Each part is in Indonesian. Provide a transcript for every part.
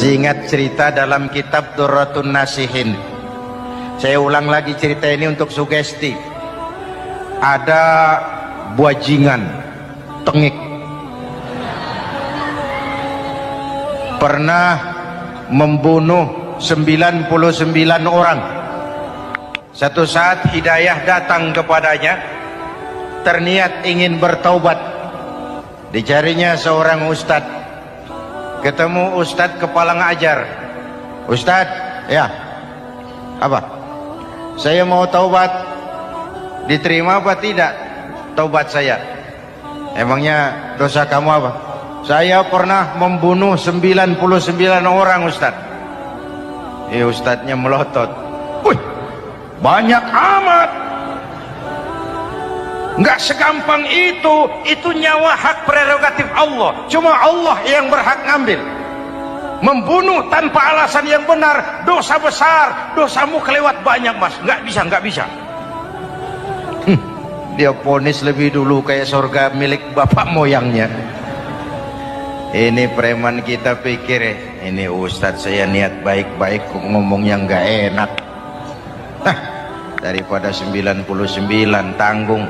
Ingat cerita dalam kitab Durratun Nasihin. Saya ulang lagi cerita ini untuk sugesti. Ada buajingan tengik pernah membunuh 99 orang. Satu saat hidayah datang kepadanya, terniat ingin bertaubat. Dicarinya seorang ustadz. Ketemu ustadz kepala ngajar. Ustadz, ya, apa? Saya mau taubat. Diterima apa tidak taubat saya? Emangnya dosa kamu apa? Saya pernah membunuh 99 orang, ustadz. Ustadznya melotot. Wih, banyak amat. Nggak segampang itu nyawa hak prerogatif Allah. Cuma Allah yang berhak ngambil. Membunuh tanpa alasan yang benar dosa besar. Dosamu kelewat banyak, mas. Nggak bisa. Dia ponis lebih dulu kayak surga milik bapak moyangnya. Ini preman kita pikir ini ustadz saya niat baik-baik kok ngomongnya nggak enak. Daripada 99 tanggung,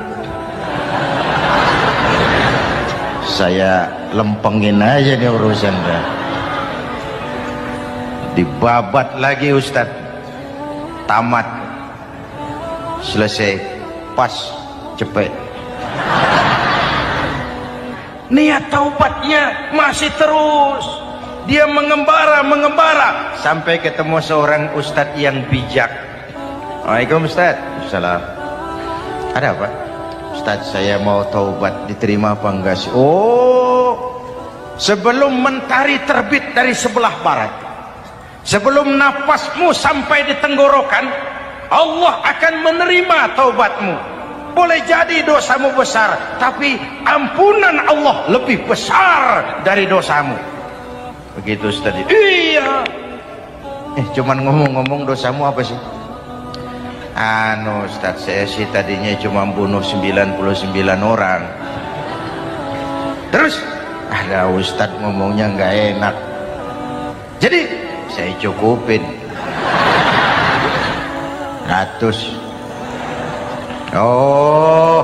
saya lempengin aja nih urusan dah. Dibabat lagi ustadz. Tamat. Selesai. Pas. Cepet. Niat taubatnya masih terus. Dia mengembara sampai ketemu seorang ustadz yang bijak. Waalaikumsalam ustadz. Salam. Ada apa? Ustadz, saya mau taubat, diterima apa enggak sih? Oh, sebelum mentari terbit dari sebelah barat, sebelum napasmu sampai di tenggorokan, Allah akan menerima taubatmu. Boleh jadi dosamu besar, tapi ampunan Allah lebih besar dari dosamu. Begitu Ustaz. Iya. Cuman ngomong-ngomong dosamu apa sih? Ustaz, saya sih tadinya cuma bunuh 99 orang. Terus ada Ustaz ngomongnya nggak enak, jadi saya cukupin 100. Oh,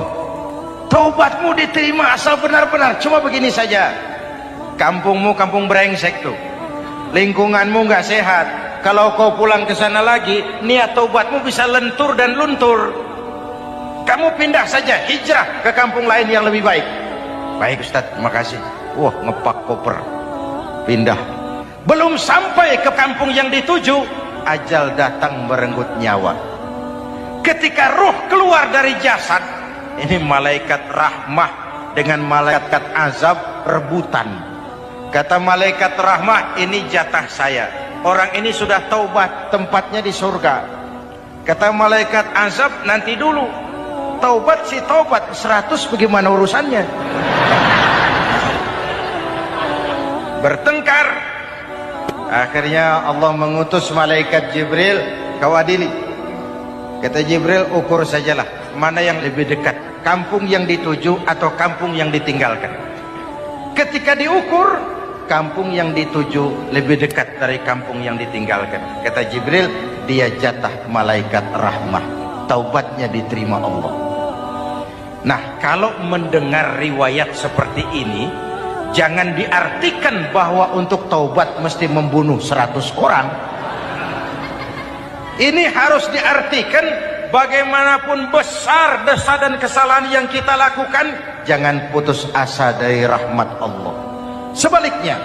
taubatmu diterima asal benar-benar. Cuma begini saja, kampungmu kampung brengsek tuh, lingkunganmu nggak sehat. Kalau kau pulang ke sana lagi, niat taubatmu bisa lentur dan luntur. Kamu pindah saja, hijrah ke kampung lain yang lebih baik. Baik Ustadz, makasih. Wah, ngepak koper, pindah. Belum sampai ke kampung yang dituju, ajal datang merenggut nyawa. Ketika ruh keluar dari jasad, ini malaikat rahmah dengan malaikat azab rebutan. Kata malaikat rahmah, ini jatah saya. Orang ini sudah taubat, tempatnya di surga. Kata malaikat azab, nanti dulu. Taubat si taubat, 100 bagaimana urusannya? Bertengkar. Akhirnya Allah mengutus malaikat Jibril, kau adili. Kata Jibril, ukur sajalah mana yang lebih dekat, kampung yang dituju atau kampung yang ditinggalkan. Ketika diukur, kampung yang dituju lebih dekat dari kampung yang ditinggalkan. Kata Jibril, dia jatah malaikat rahmah, taubatnya diterima Allah. Nah, kalau mendengar riwayat seperti ini, jangan diartikan bahwa untuk taubat mesti membunuh 100 orang. Ini harus diartikan bagaimanapun besar dosa dan kesalahan yang kita lakukan, jangan putus asa dari rahmat Allah. Sebaliknya,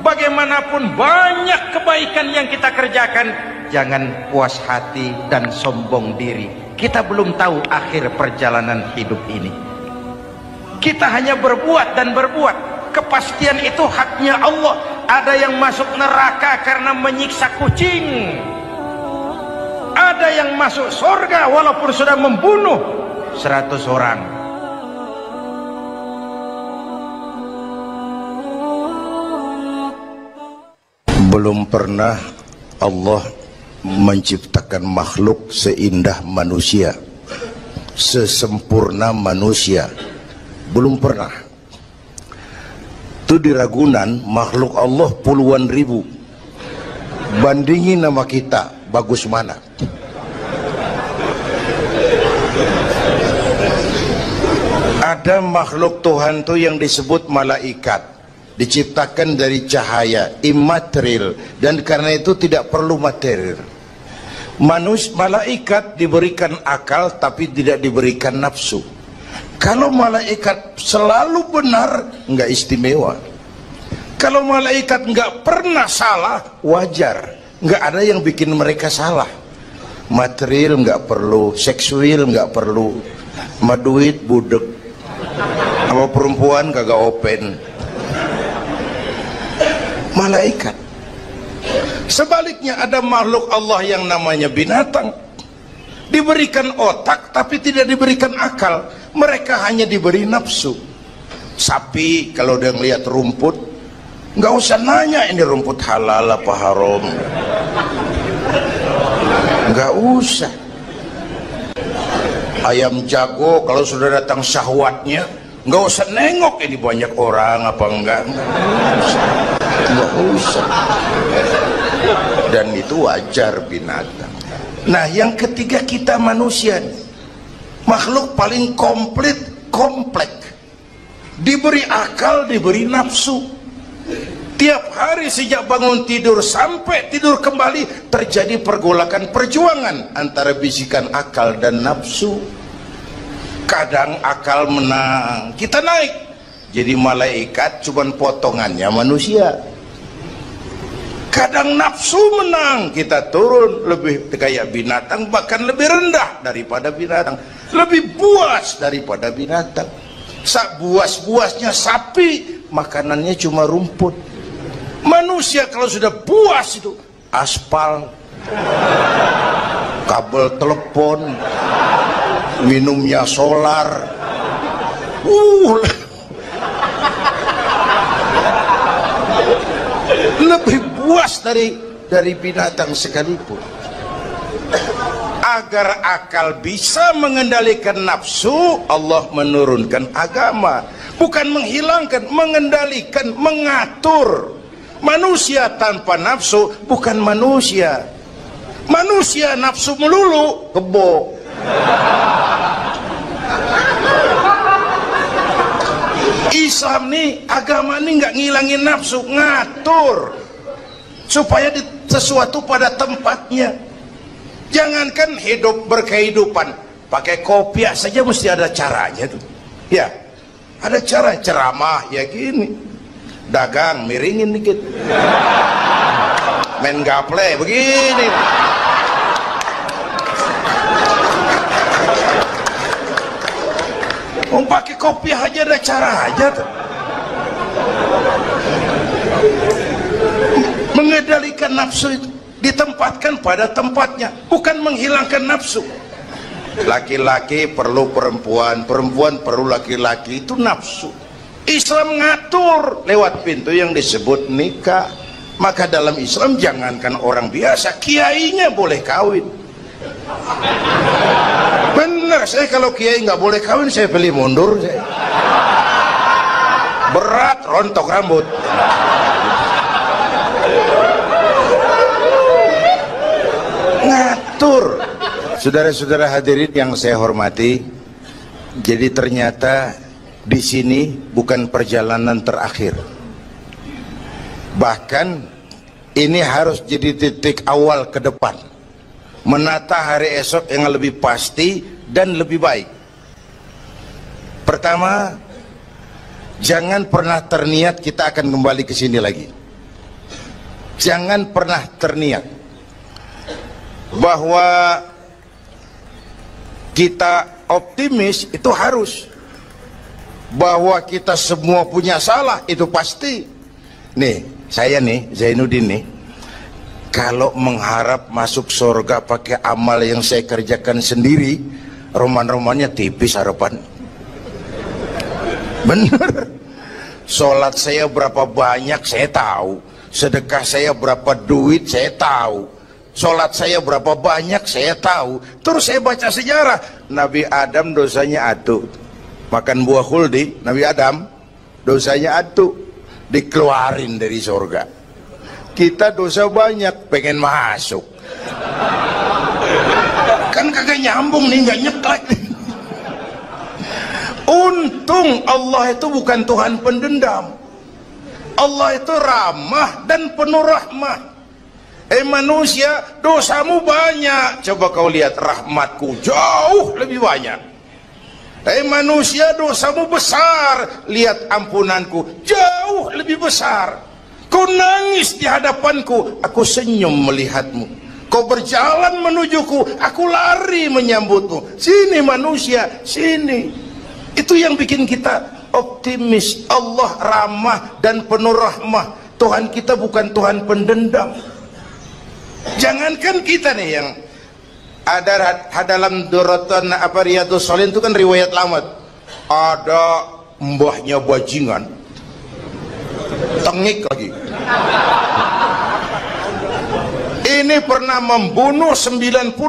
bagaimanapun banyak kebaikan yang kita kerjakan, jangan puas hati dan sombong diri. Kita belum tahu akhir perjalanan hidup ini. Kita hanya berbuat dan berbuat. Kepastian itu haknya Allah. Ada yang masuk neraka karena menyiksa kucing. Ada yang masuk surga walaupun sudah membunuh 100 orang. Belum pernah Allah menciptakan makhluk seindah manusia, sesempurna manusia. Belum pernah. Itu di Ragunan makhluk Allah puluhan ribu. bandingin nama kita, bagus mana? Ada makhluk Tuhan tuh yang disebut malaikat, diciptakan dari cahaya, immaterial, dan karena itu tidak perlu material. Malaikat diberikan akal tapi tidak diberikan nafsu. Kalau malaikat selalu benar, nggak istimewa. Kalau malaikat nggak pernah salah, wajar. Nggak ada yang bikin mereka salah. Material nggak perlu, seksual nggak perlu, sama duit budek, sama perempuan kagak open. Malaikat. Sebaliknya ada makhluk Allah yang namanya binatang, diberikan otak tapi tidak diberikan akal. Mereka hanya diberi nafsu. Sapi kalau dia ngelihat rumput, nggak usah nanya ini rumput halal apa haram, nggak usah. Ayam jago kalau sudah datang syahwatnya, nggak usah nengok ini banyak orang apa enggak, nggak usah. Dan itu wajar binatang. Nah yang ketiga kita manusia, makhluk paling kompleks, diberi akal, diberi nafsu. Tiap hari sejak bangun tidur sampai tidur kembali terjadi pergolakan perjuangan antara bisikan akal dan nafsu. Kadang akal menang, kita naik jadi malaikat, cuman potongannya manusia. Kadang nafsu menang, kita turun lebih kayak binatang, bahkan lebih rendah daripada binatang, lebih buas daripada binatang. Buas-buasnya sapi, makanannya cuma rumput. Manusia kalau sudah buas itu aspal, kabel telepon, minumnya solar, lebih buas dari binatang sekalipun. Agar akal bisa mengendalikan nafsu, Allah menurunkan agama, bukan menghilangkan, mengendalikan, mengatur. Manusia tanpa nafsu bukan manusia. Manusia nafsu melulu, kebo. Islam nih, agama nih nggak ngilangin nafsu, ngatur supaya sesuatu pada tempatnya. Jangankan hidup berkehidupan, pakai kopiah saja mesti ada caranya tuh. Ya, ada cara ceramah ya gini, dagang miringin dikit, main gaple begini. Mau pakai kopiah aja ada cara aja tuh. Mengendalikan nafsu itu ditempatkan pada tempatnya, bukan menghilangkan nafsu. Laki-laki perlu perempuan, perempuan perlu laki-laki, itu nafsu. Islam ngatur lewat pintu yang disebut nikah. Maka dalam Islam jangankan orang biasa, kiainya boleh kawin. Bener, saya kalau kiai nggak boleh kawin saya pilih mundur saya. Berat rontok rambut. Ngatur. Saudara-saudara hadirin yang saya hormati, jadi ternyata di sini bukan perjalanan terakhir, bahkan ini harus jadi titik awal ke depan, menata hari esok yang lebih pasti dan lebih baik. Pertama, jangan pernah terniat kita akan kembali ke sini lagi. Jangan pernah terniat bahwa kita optimis, itu harus. Bahwa kita semua punya salah, itu pasti. Nih, saya nih, Zainuddin nih, kalau mengharap masuk surga pakai amal yang saya kerjakan sendiri, roman-romannya tipis harapan. Bener. Sholat saya berapa banyak saya tahu, sedekah saya berapa duit saya tahu, sholat saya berapa banyak saya tahu. Terus saya baca sejarah, Nabi Adam dosanya atu, makan buah khuldi. Nabi Adam dosanya atu, dikeluarin dari surga. Kita dosa banyak, pengen masuk. Kan kagak nyambung nih, nggak nyeklek. Untung Allah itu bukan Tuhan pendendam. Allah itu ramah dan penuh rahmah. Manusia, dosamu banyak, coba kau lihat rahmatku jauh lebih banyak. Manusia, dosamu besar, lihat ampunanku jauh lebih besar. Kau nangis di hadapanku, aku senyum melihatmu. Kau berjalan menujuku, aku lari menyambutmu. Sini manusia, sini. Itu yang bikin kita optimis. Allah ramah dan penuh rahmah. Tuhan kita bukan Tuhan pendendam. Jangankan kita nih yang ada dalam Duratan Riyadhus Shalihin itu kan riwayat lama. Ada mbahnya bajingan, tengik lagi. Ini pernah membunuh 99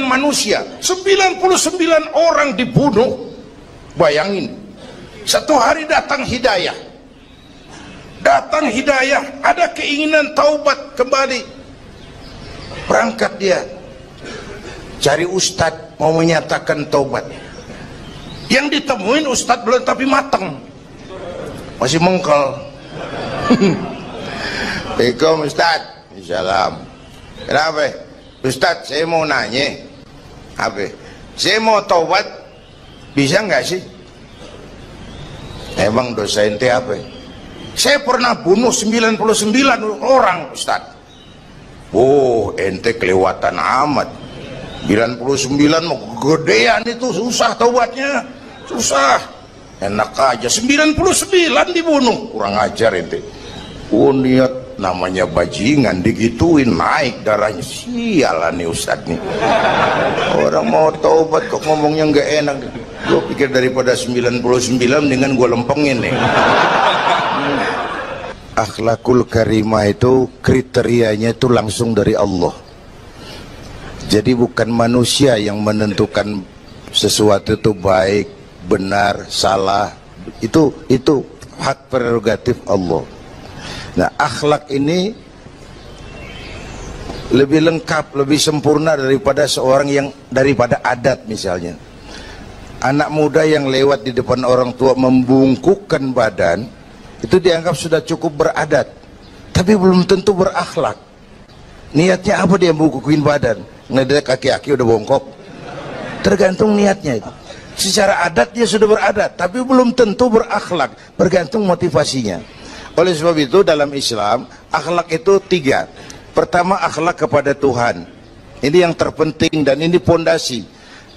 manusia, 99 orang dibunuh. Bayangin, satu hari datang hidayah, ada keinginan taubat kembali, berangkat dia cari ustadz mau menyatakan taubat. Yang ditemuin ustadz belum tapi matang, masih mengkel. Assalamualaikum ustadz. Salam. Kenapa ustadz? Saya mau nanya, apa? Saya mau taubat, bisa nggak sih? Emang dosa ente apa? Saya pernah bunuh 99 orang ustadz. Oh, ente kelewatan amat. 99 mau gedean itu, susah taubatnya, susah. Enak aja 99 dibunuh, kurang ajar ente. Oh, niat namanya bajingan digituin naik darahnya. Sialan nih ustadz nih. Orang mau taubat kok ngomongnya nggak enak. Gue pikir daripada 99 dengan gue lempengin nih. Akhlakul karimah itu kriterianya itu langsung dari Allah. Jadi bukan manusia yang menentukan sesuatu itu baik, benar, salah. Itu hak prerogatif Allah. Nah, akhlak ini lebih lengkap, lebih sempurna daripada seorang yang daripada adat misalnya. Anak muda yang lewat di depan orang tua membungkukkan badan, itu dianggap sudah cukup beradat, tapi belum tentu berakhlak. Niatnya apa dia membungkukin badan? Ngelihat kaki-kaki udah bongkok. Tergantung niatnya itu. Secara adat dia sudah beradat, tapi belum tentu berakhlak, bergantung motivasinya. Oleh sebab itu dalam Islam akhlak itu 3. Pertama, akhlak kepada Tuhan. Ini yang terpenting dan ini pondasi.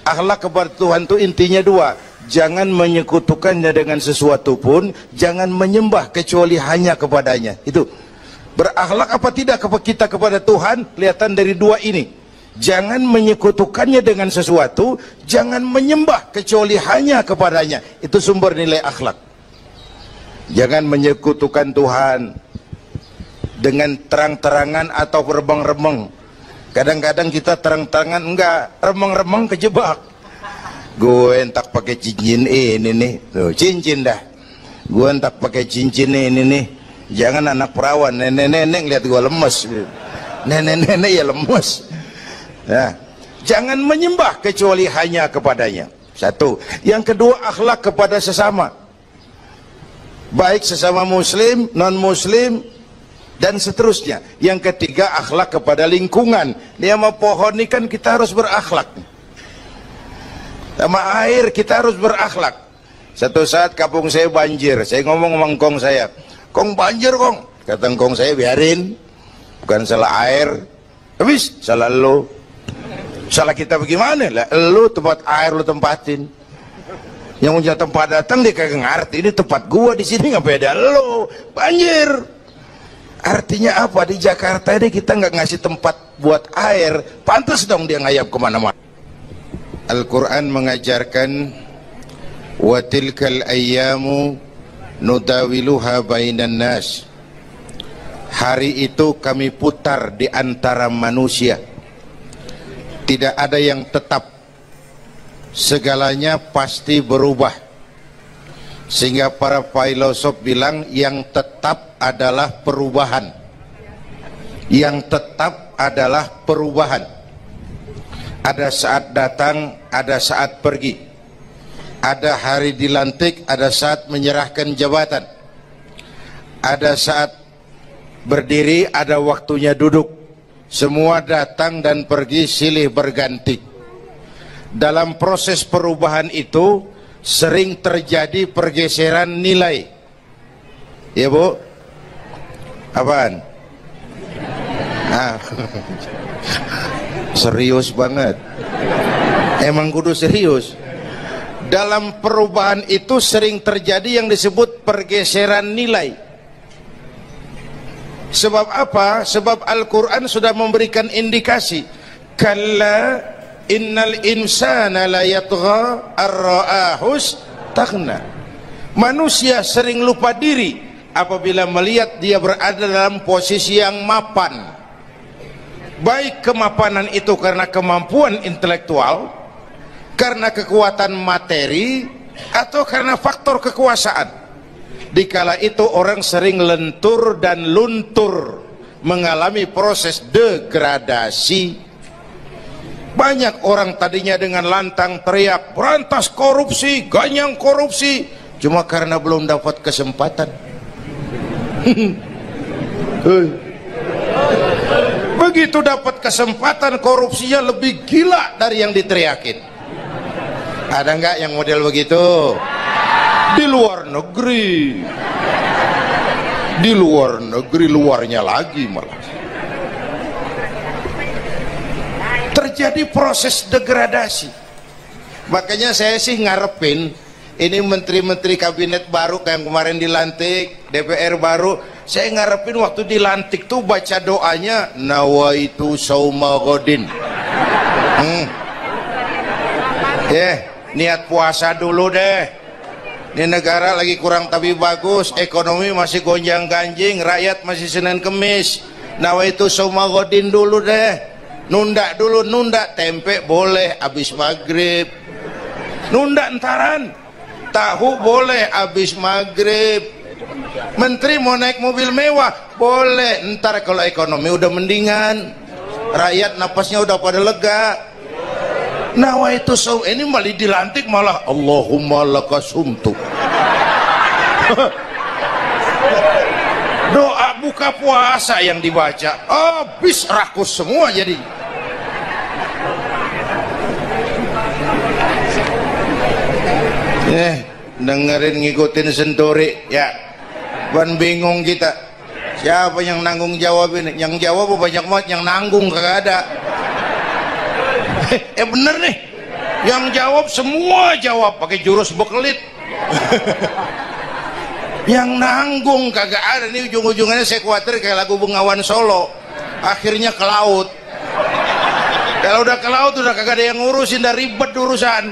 Akhlak kepada Tuhan itu intinya 2. Jangan menyekutukannya dengan sesuatu pun, jangan menyembah kecuali hanya kepadanya. Itu berakhlak apa tidak kita kepada Tuhan, kelihatan dari 2 ini. Jangan menyekutukannya dengan sesuatu, jangan menyembah kecuali hanya kepadanya. Itu sumber nilai akhlak. Jangan menyekutukan Tuhan dengan terang-terangan atau remeng-remeng. Kadang-kadang kita terang-terangan enggak, remeng-remeng kejebak. Gue entak pakai cincin ini nih, tuh cincin dah. Gue entak pakai cincin ini nih. Jangan anak perawan, nenek-nenek lihat gue lemes. Nenek-nenek ya lemes. Nah, jangan menyembah kecuali hanya kepadanya. 1. Yang kedua, akhlak kepada sesama. Baik sesama muslim, non muslim, dan seterusnya. Yang ketiga, akhlak kepada lingkungan. Dia mau pohon ini kan kita harus berakhlak. Sama air kita harus berakhlak. Satu saat kampung saya banjir, saya ngomong sama engkong saya, "Kong banjir kong." Kata engkong saya, "Biarin, bukan salah air." Habis salah lo. Salah kita bagaimana? Lah lo tempat air lo tempatin. Yang punya tempat datang dia kagak ngerti, ini tempat gua di sini ngapain ada lo banjir. Artinya apa? Di Jakarta ini kita nggak ngasih tempat buat air, pantas dong dia ngayap kemana-mana. Al-Quran mengajarkan wa tilkal ayyamu nudawiluha bainan nas. Hari itu kami putar di antara manusia. Tidak ada yang tetap. Segalanya pasti berubah. Sehingga para filosof bilang yang tetap adalah perubahan. Yang tetap adalah perubahan. Ada saat datang, ada saat pergi. Ada hari dilantik, ada saat menyerahkan jabatan. Ada saat berdiri, ada waktunya duduk. Semua datang dan pergi silih berganti. Dalam proses perubahan itu sering terjadi pergeseran nilai. Ya Bu? Apaan? Serius banget. Emang kudu serius. Dalam perubahan itu sering terjadi yang disebut pergeseran nilai. Sebab apa? Sebab Al-Quran sudah memberikan indikasi. Kalla innal insana la yatgha ar-ra'ahus taghna. Manusia sering lupa diri apabila melihat dia berada dalam posisi yang mapan. Baik kemapanan itu karena kemampuan intelektual, karena kekuatan materi, atau karena faktor kekuasaan. Dikala itu orang sering lentur dan luntur, mengalami proses degradasi. Banyak orang tadinya dengan lantang teriak berantas korupsi, ganyang korupsi, cuma karena belum dapat kesempatan. Begitu dapat kesempatan, korupsinya lebih gila dari yang diteriakin. Ada nggak yang model begitu? Di luar negeri. Di luar negeri, luarnya lagi malah. Terjadi proses degradasi. Makanya saya sih ngarepin ini menteri-menteri kabinet baru kayak yang kemarin dilantik, DPR baru, saya ngarepin waktu dilantik tuh baca doanya nawaitu sauma godin. Niat puasa dulu deh. Ini negara lagi kurang tapi bagus, ekonomi masih gonjang ganjing, rakyat masih Senin Kemis. Nawaitu sauma godin dulu deh. Nunda dulu, nunda tempe boleh abis maghrib. Nunda entaran. Tahu boleh abis maghrib. Menteri mau naik mobil mewah boleh, ntar kalau ekonomi udah mendingan, rakyat napasnya udah pada lega. Nawaitu saum, ini malah dilantik malah Allahumma lakasumtu. Doa buka puasa yang dibaca habis rakus semua jadi. Dengerin ngikutin senturi ya, ban bingung kita. Siapa yang nanggung jawab ini? Yang jawab banyak banget, yang nanggung kagak ada. Bener nih, yang jawab semua jawab pakai jurus bekelit. Yang nanggung kagak ada. Nih ujung-ujungnya saya khawatir kayak lagu Bengawan Solo, akhirnya ke laut. Kalau udah ke laut udah kagak ada yang ngurusin, dah ribet urusan.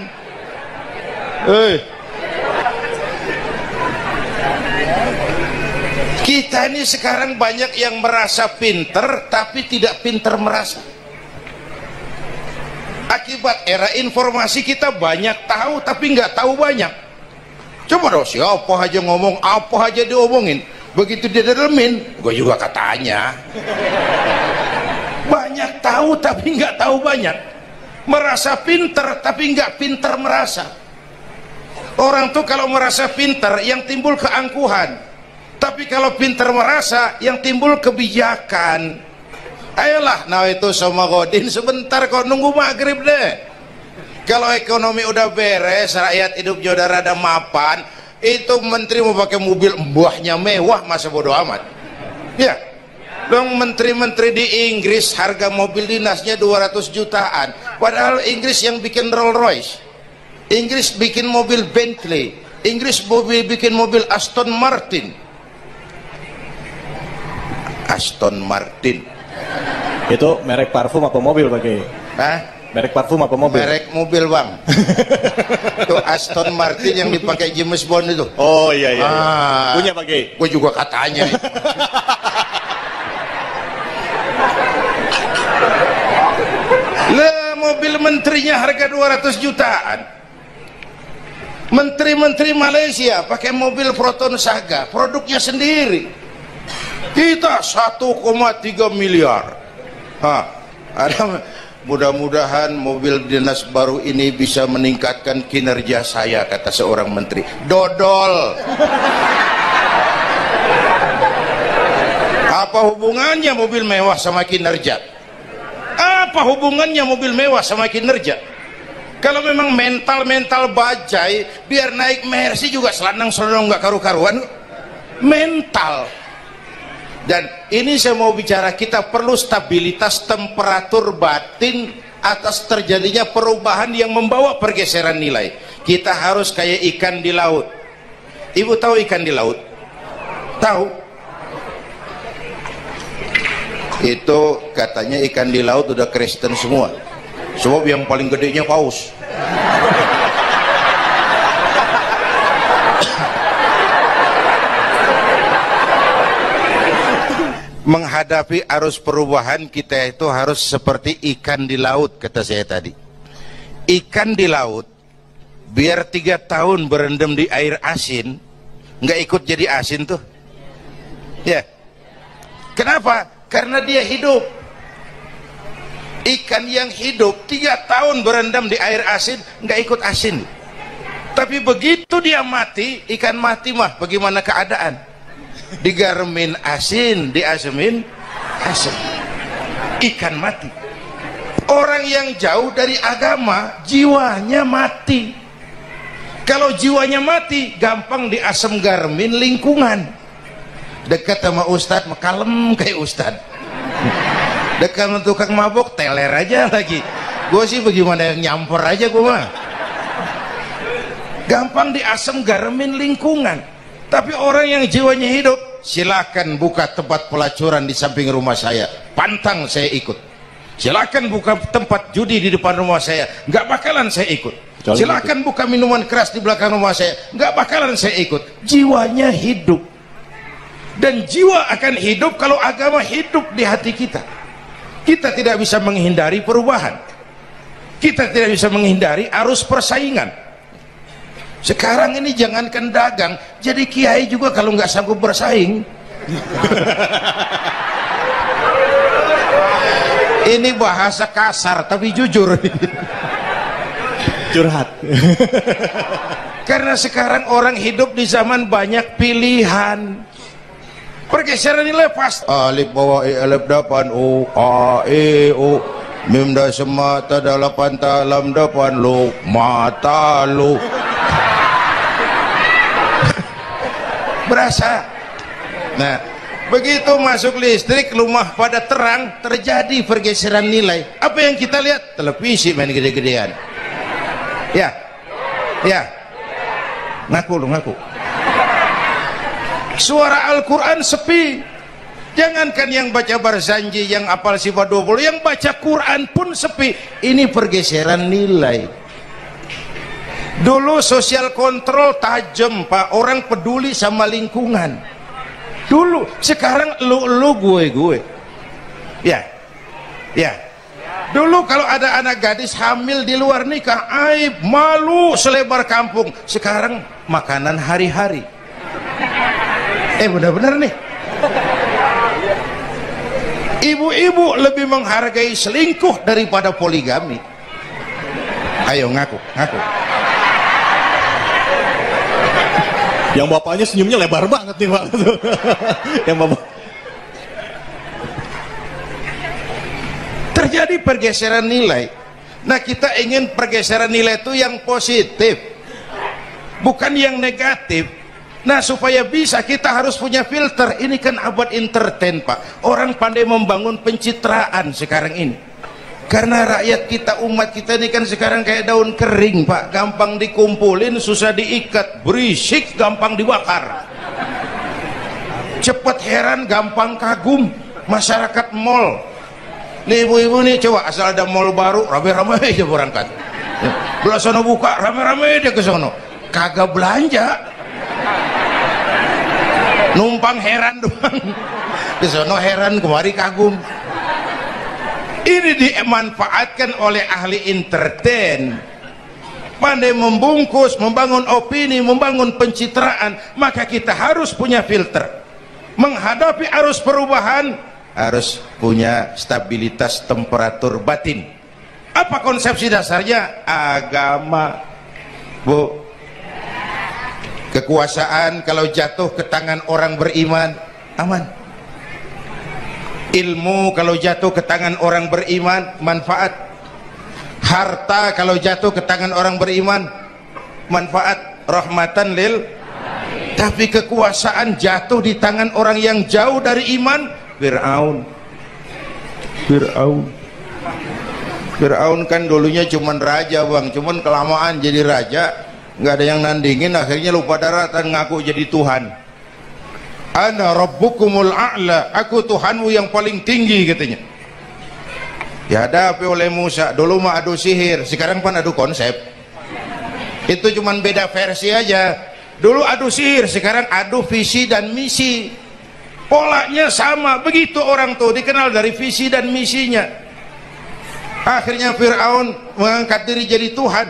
Kita ini sekarang banyak yang merasa pinter tapi tidak pinter merasa. Akibat era informasi kita banyak tahu tapi nggak tahu banyak. Coba dong, siapa aja ngomong apa aja diomongin, begitu dia dalemin gue juga katanya. Banyak tahu tapi nggak tahu banyak. Merasa pinter tapi nggak pinter merasa. Orang tuh kalau merasa pinter yang timbul keangkuhan, tapi kalau pinter merasa yang timbul kebijakan. Ayolah, nah itu sama godin sebentar kok, nunggu maghrib deh. Kalau ekonomi udah beres, rakyat hidupnya udah rada mapan, itu menteri mau pakai mobil buahnya mewah masa bodo amat. Ya, dong menteri-menteri di Inggris harga mobil dinasnya 200 jutaan, padahal Inggris yang bikin Rolls Royce, Inggris bikin mobil Bentley, Inggris bikin mobil Aston Martin. Aston Martin itu merek parfum apa mobil pakai? Hah? Merek parfum apa mobil? Merek mobil bang. Itu Aston Martin yang dipakai James Bond itu. Oh iya iya, punya pakai? Gue juga katanya. Lah mobil menterinya harga 200 jutaan. Menteri-menteri Malaysia pakai mobil Proton Saga, produknya sendiri. Kita 1,3 miliar. Mudah-mudahan mobil dinas baru ini bisa meningkatkan kinerja saya, kata seorang menteri. Dodol. Apa hubungannya mobil mewah sama kinerja? Apa hubungannya mobil mewah sama kinerja? Kalau memang mental bajai, biar naik Mercy juga selandang-selandang nggak karu-karuan. Mental. Dan ini saya mau bicara, kita perlu stabilitas temperatur batin atas terjadinya perubahan yang membawa pergeseran nilai. Kita harus kayak ikan di laut. Ibu tahu ikan di laut? Tahu? Itu katanya ikan di laut udah Kristen semua. Sebab yang paling gedenya paus. Menghadapi arus perubahan kita itu harus seperti ikan di laut, kata saya tadi. Ikan di laut biar 3 tahun berendam di air asin nggak ikut jadi asin tuh ya. Kenapa? Karena dia hidup. Ikan yang hidup 3 tahun berendam di air asin nggak ikut asin. Tapi begitu dia mati, ikan mati mah bagaimana keadaan? Digaremin asin, diasemin asin, ikan mati. Orang yang jauh dari agama jiwanya mati. Kalau jiwanya mati gampang diasem garemin lingkungan. Dekat sama ustadz kalem kayak ustadz, dekat sama tukang mabok teler aja lagi. Gue sih bagaimana yang nyamper aja gue mah. Gampang diasem garemin lingkungan. Tapi orang yang jiwanya hidup, silakan buka tempat pelacuran di samping rumah saya, pantang saya ikut. Silakan buka tempat judi di depan rumah saya, nggak bakalan saya ikut. Silakan buka minuman keras di belakang rumah saya, nggak bakalan saya ikut. Jiwanya hidup. Dan jiwa akan hidup kalau agama hidup di hati kita. Kita tidak bisa menghindari perubahan. Kita tidak bisa menghindari arus persaingan. Sekarang ini jangankan dagang, jadi kiai juga kalau nggak sanggup bersaing. Ini bahasa kasar tapi jujur. Curhat. Karena sekarang orang hidup di zaman banyak pilihan. Pergeseran nilai pas. Alif bawah alif depan u a e u mim da semata dalapan talam depan lu mata lu. Berasa. Nah, begitu masuk listrik, rumah pada terang, terjadi pergeseran nilai. Apa yang kita lihat? Televisi main gede-gedean. Ya, ya. Ngaku lu, ngaku. Suara Al-Quran sepi. Jangankan yang baca Barzanji, yang apal sifat 20, yang baca Quran pun sepi. Ini pergeseran nilai. Dulu sosial kontrol tajam Pak, orang peduli sama lingkungan. Dulu, sekarang lu gue. Ya, ya. Dulu kalau ada anak gadis hamil di luar nikah, aib, malu selebar kampung. Sekarang makanan hari-hari. Benar-benar nih. Ibu-ibu lebih menghargai selingkuh daripada poligami. Ayo ngaku, ngaku. Yang bapaknya senyumnya lebar banget nih Pak. Yang bapak. Terjadi pergeseran nilai. Nah, kita ingin pergeseran nilai itu yang positif, bukan yang negatif. Nah, supaya bisa kita harus punya filter. Ini kan abad entertain Pak. Orang pandai membangun pencitraan sekarang ini. Karena rakyat kita, umat kita ini kan sekarang kayak daun kering Pak, gampang dikumpulin, susah diikat, berisik, gampang dibakar. Cepat heran, gampang kagum. Masyarakat mall. Nih ibu-ibu nih, coba asal ada mall baru, rame-rame aja berangkat. Belah sono buka, rame-rame dia ke sono. Kagak belanja. Numpang heran doang. Ke sono heran, kemari kagum. Ini dimanfaatkan oleh ahli entertain, pandai membungkus, membangun opini, membangun pencitraan. Maka kita harus punya filter. menghadapi arus perubahan harus punya stabilitas temperatur batin. Apa konsepsi dasarnya? Agama, Bu. Kekuasaan kalau jatuh ke tangan orang beriman aman. Ilmu kalau jatuh ke tangan orang beriman manfaat. Harta kalau jatuh ke tangan orang beriman manfaat, rahmatan lil. Tapi kekuasaan jatuh di tangan orang yang jauh dari iman, Fir'aun kan dulunya cuman raja bang, cuman kelamaan jadi raja nggak ada yang nandingin, akhirnya lupa daratan ngaku jadi Tuhan. Ana rabbukumul a'la, aku Tuhanmu yang paling tinggi katanya. Dihadapi oleh Musa, dulu mah adu sihir, sekarang kan adu konsep. Itu cuman beda versi aja. Dulu adu sihir, sekarang adu visi dan misi. Polanya sama, begitu orang tuh dikenal dari visi dan misinya. Akhirnya Fir'aun mengangkat diri jadi Tuhan,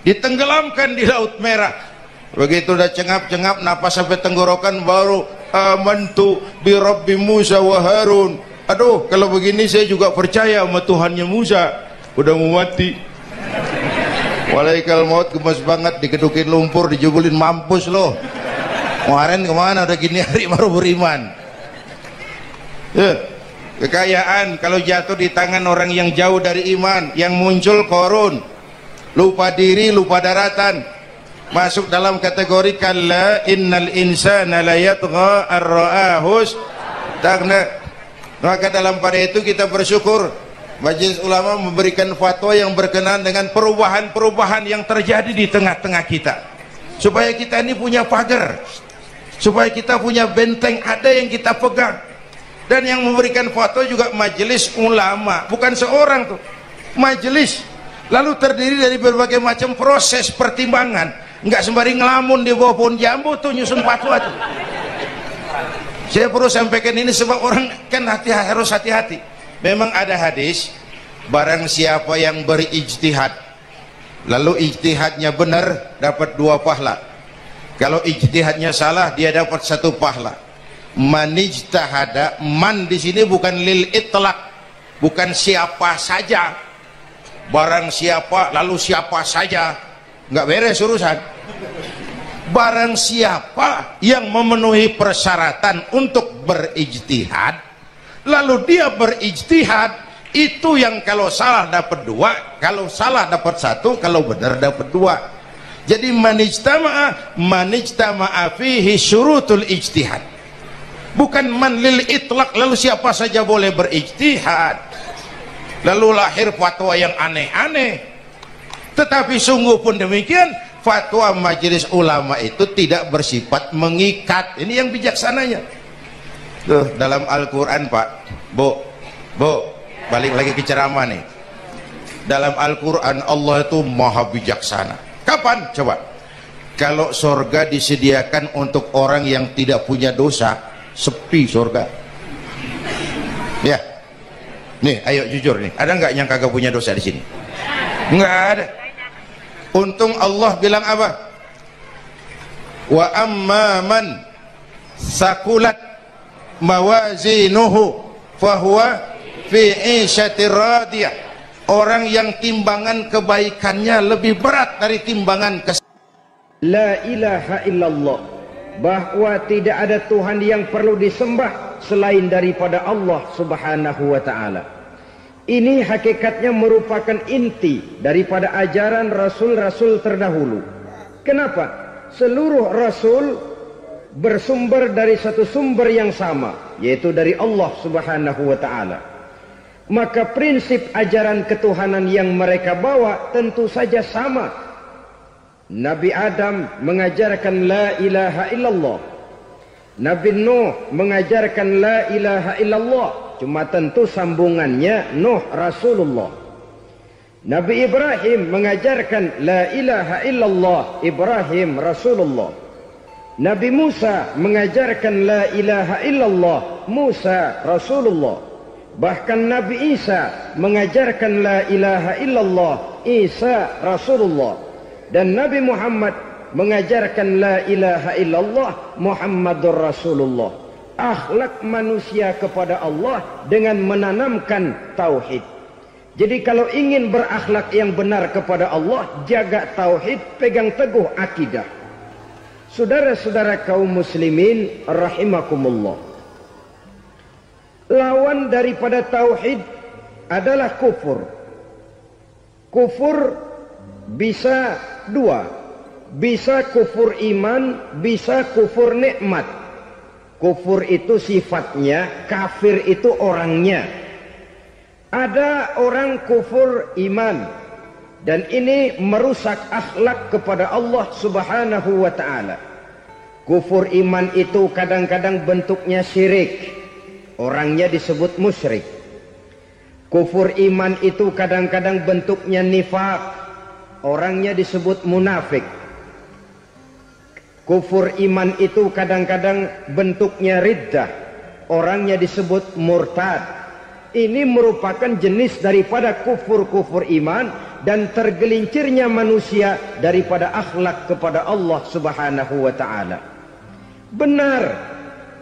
ditenggelamkan di Laut Merah. Begitu udah cengap-cengap napas sampai tenggorokan baru amantu bi Rabbi Musa wa Harun. Aduh, kalau begini saya juga percaya sama Tuhannya Musa. Udah mau mati. Walaikal maut, gemes banget, dikedukin lumpur, dijubulin, mampus loh. Kemarin kemana udah gini hari baru beriman. Kekayaan kalau jatuh di tangan orang yang jauh dari iman, yang muncul korun, lupa diri, lupa daratan, masuk dalam kategori kalla innal insana la yatgha ar-ra'ahus tagna. Maka dalam pada itu kita bersyukur Majelis Ulama memberikan fatwa yang berkenaan dengan perubahan-perubahan yang terjadi di tengah-tengah kita, supaya kita ini punya pagar, supaya kita punya benteng ada yang kita pegang. Dan yang memberikan fatwa juga Majelis Ulama, bukan seorang tuh, majelis, lalu terdiri dari berbagai macam proses pertimbangan. Nggak sembari ngelamun di bawah pohon jambu tuh nyusun fatwa tuh. Saya perlu sampaikan ini sebab orang kan harus hati-hati. Memang ada hadis, barang siapa yang berijtihad lalu ijtihadnya benar dapat 2 pahala, kalau ijtihadnya salah dia dapat 1 pahala. Manijtahada, man di sini bukan lil itlaq, bukan siapa saja, barang siapa lalu siapa saja, nggak beres urusan. Barang siapa yang memenuhi persyaratan untuk berijtihad lalu dia berijtihad, itu yang kalau salah dapat 2, kalau salah dapat 1, kalau benar dapat 2. Jadi manijtama'a fihi syurutul ijtihad, bukan man lil itlaq lalu siapa saja boleh berijtihad lalu lahir fatwa yang aneh-aneh. Tetapi sungguh pun demikian, fatwa Majelis Ulama itu tidak bersifat mengikat. Ini yang bijaksananya. Tuh, dalam Al-Quran Pak, Bu, balik lagi ke ceramah nih. Dalam Al-Quran Allah itu maha bijaksana. Kapan? Coba. Kalau surga disediakan untuk orang yang tidak punya dosa, sepi surga. Ya, nih, ayo jujur nih, ada nggak yang kagak punya dosa di sini? Nggak ada. Untung Allah bilang apa? Wa amma man sakulat mawazinuhu fahuwa fi 'isyatir radiyah. Orang yang timbangan kebaikannya lebih berat dari timbangan La ilaha illallah, bahwa tidak ada Tuhan yang perlu disembah selain daripada Allah subhanahu wa ta'ala. Ini hakikatnya merupakan inti daripada ajaran rasul-rasul terdahulu. Kenapa? Seluruh rasul bersumber dari satu sumber yang sama, yaitu dari Allah subhanahu wa ta'ala. Maka prinsip ajaran ketuhanan yang mereka bawa tentu saja sama. Nabi Adam mengajarkan la ilaha illallah, Nabi Nuh mengajarkan la ilaha illallah, cuma tentu sambungannya Nuh Rasulullah. Nabi Ibrahim mengajarkan la ilaha illallah, Ibrahim Rasulullah. Nabi Musa mengajarkan la ilaha illallah, Musa Rasulullah. Bahkan Nabi Isa mengajarkan la ilaha illallah, Isa Rasulullah. Dan Nabi Muhammad mengajarkan la ilaha illallah, Muhammadur Rasulullah. akhlak manusia kepada Allah dengan menanamkan tauhid. Jadi kalau ingin berakhlak yang benar kepada Allah, jaga tauhid, pegang teguh akidah. Saudara-saudara kaum muslimin rahimakumullah, lawan daripada tauhid adalah kufur. Kufur bisa dua, bisa kufur iman, bisa kufur nikmat. Kufur itu sifatnya, kafir itu orangnya. Ada orang kufur iman, dan ini merusak akhlak kepada Allah subhanahu wa ta'ala. Kufur iman itu kadang-kadang bentuknya syirik, orangnya disebut musyrik. Kufur iman itu kadang-kadang bentuknya nifak, orangnya disebut munafik. Kufur iman itu kadang-kadang bentuknya riddah, orangnya disebut murtad. Ini merupakan jenis daripada kufur-kufur iman dan tergelincirnya manusia daripada akhlak kepada Allah subhanahu wa ta'ala. Benar,